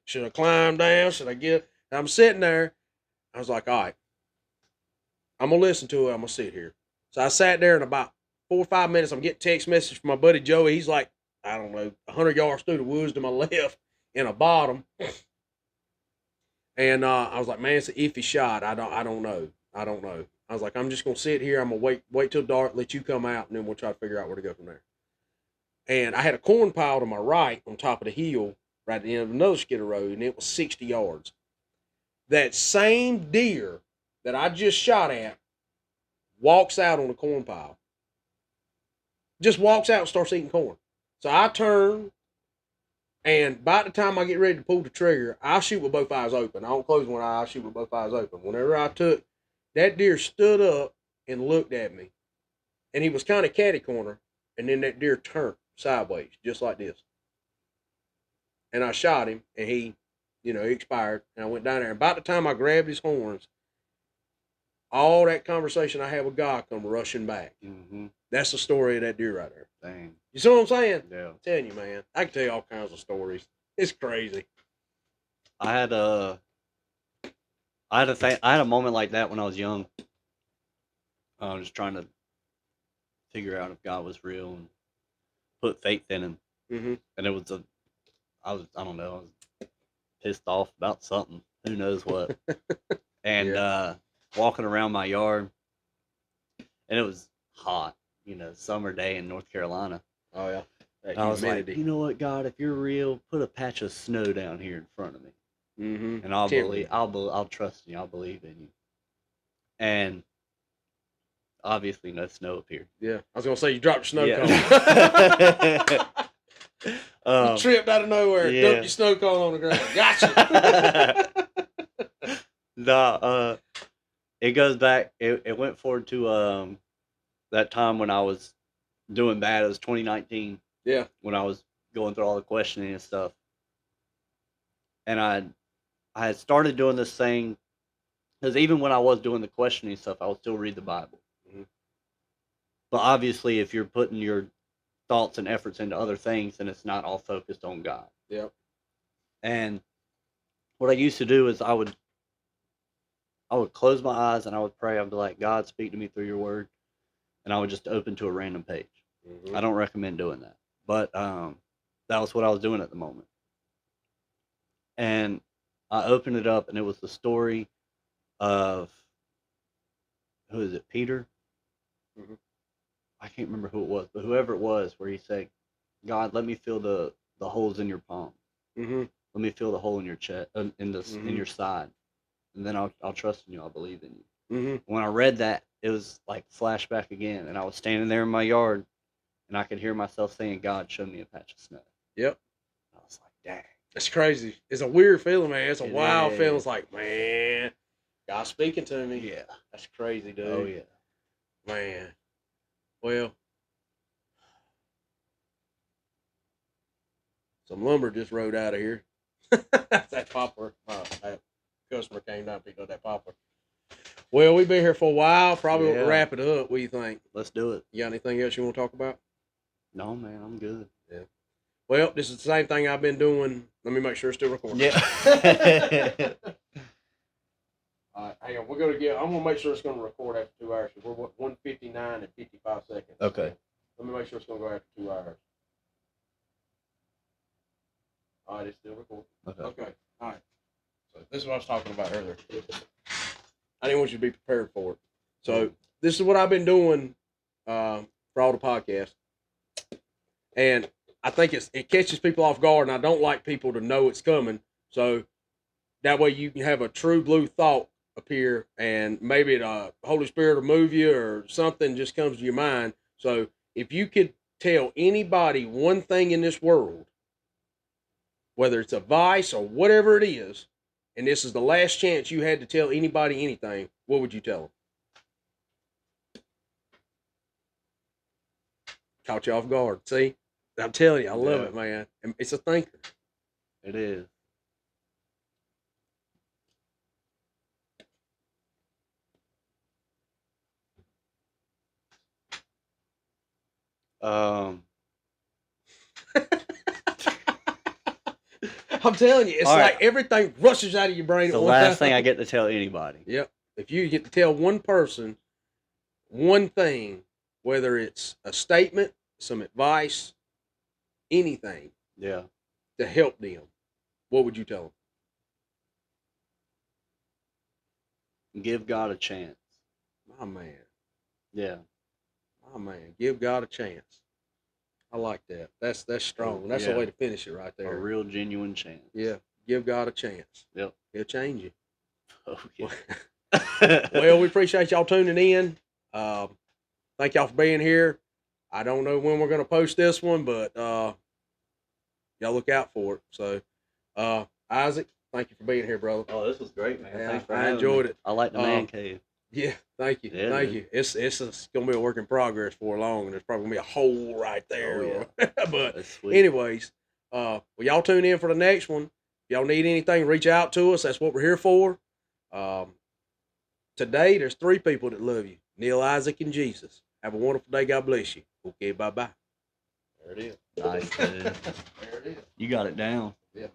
should I climb down? Should I get? And I'm sitting there. I was like, all right, I'm going to listen to it. I'm going to sit here. So I sat there and about 4 or 5 minutes, I'm getting text message from my buddy Joey. He's like, I don't know, 100 yards through the woods to my left in a bottom. And I was like, man, it's an iffy shot. I don't know. I was like, I'm just gonna sit here. I'm gonna wait till dark, let you come out, and then we'll try to figure out where to go from there. And I had a corn pile to my right on top of the hill, right at the end of another skidder road, and it was 60 yards. That same deer that I just shot at walks out on the corn pile. Just walks out and starts eating corn. So I turn, and by the time I get ready to pull the trigger, I shoot with both eyes open. I don't close one eye, I shoot with both eyes open. Whenever I took, that deer stood up and looked at me. And he was kind of catty corner. And then that deer turned sideways, just like this. And I shot him, and he expired. And I went down there. And by the time I grabbed his horns, all that conversation I had with God come rushing back. Mm-hmm. That's the story of that deer right there. Dang. You see what I'm saying? Yeah. I'm telling you, man. I can tell you all kinds of stories. It's crazy. I had a moment like that when I was young. I was just trying to figure out if God was real and put faith in him. Mm-hmm. And it was I don't know, I was pissed off about something. Who knows what. And walking around my yard, and it was hot, summer day in North Carolina. Oh yeah. And I was like, you know what, God, if you're real, put a patch of snow down here in front of me. Mm-hmm. And I'll trust you. I'll believe in you. And obviously no snow appeared. Yeah. I was going to say, you dropped your snow cone. You tripped out of nowhere, dumped your snow cone on the ground. Gotcha. No, it goes back, it went forward to that time when I was doing bad. It was 2019. Yeah. When I was going through all the questioning and stuff. And I had started doing this thing, because even when I was doing the questioning stuff, I would still read the Bible. Mm-hmm. But obviously, if you're putting your thoughts and efforts into other things, then it's not all focused on God. Yep. And what I used to do is I would close my eyes and I would pray. I'd be like, God, speak to me through your word. And I would just open to a random page. Mm-hmm. I don't recommend doing that. But that was what I was doing at the moment. And I opened it up, and it was the story of, who is it, Peter? Mm-hmm. I can't remember who it was, but whoever it was, where he said, God, let me feel the holes in your palm. Mm-hmm. Let me feel the hole in your chest, in your side. And then I'll trust in you. I'll believe in you. Mm-hmm. When I read that, it was like flashback again. And I was standing there in my yard, and I could hear myself saying, God, show me a patch of snow. Yep. I was like, dang. It's crazy. It's a weird feeling, man. It's a wild feeling. It's like, man, God's speaking to me. Yeah. That's crazy, dude. Oh, yeah. Man. Well, Some lumber just rode out of here. That poplar. That customer came down and picked up that poplar. Well, we've been here for a while. Probably Yeah. wrap it up. What do you think? Let's do it. You got anything else you want to talk about? No, man, I'm good. Yeah. Well, this is the same thing I've been doing. Let me make sure it's still recording. Yeah. All right, hang on. We're gonna get. I'm gonna make sure it's gonna record after 2 hours. We're 1:59 and 55 seconds. Okay. Let me make sure it's gonna go after 2 hours. All right, it's still recording. Okay. All right. So this is what I was talking about earlier. I didn't want you to be prepared for it. So this is what I've been doing for all the podcasts, and I think it catches people off guard, and I don't like people to know it's coming. So that way you can have a true blue thought appear, and maybe the Holy Spirit will move you or something just comes to your mind. So if you could tell anybody one thing in this world, whether it's a vice or whatever it is, and this is the last chance you had to tell anybody anything, what would you tell them? Caught you off guard. See? I'm telling you, I love it, man. It's a thinker. It is. I'm telling you, it's All like right. everything rushes out of your brain. It's the at one last time. thing I get to tell anybody. Yep. If you get to tell one person one thing, whether it's a statement, some advice, anything Yeah. to help them, what would you tell Give God a chance. them? My man. Yeah. My man. Give God a chance. I like that. That's strong. That's the way to finish it right there. A real genuine chance. Yeah. Give God a chance. Yep. He'll change you. Oh, yeah. Well, we appreciate y'all tuning in. Thank y'all for being here. I don't know when we're going to post this one, but y'all look out for it. So, Isaac, thank you for being here, brother. Oh, this was great, man. Yeah, Thanks for I having enjoyed me. it. I like the man cave. Yeah, thank you. Yeah, thank dude. you. It's going to be a work in progress for long, and there's probably going to be a hole right there. Oh, But That's sweet. anyways, well, y'all tune in for the next one. If y'all need anything, reach out to us. That's what we're here for. Today, there's 3 people that love you: Neil, Isaac, and Jesus. Have a wonderful day. God bless you. Okay, bye-bye. There it is. Nice, dude. There it is. You got it down. Yeah.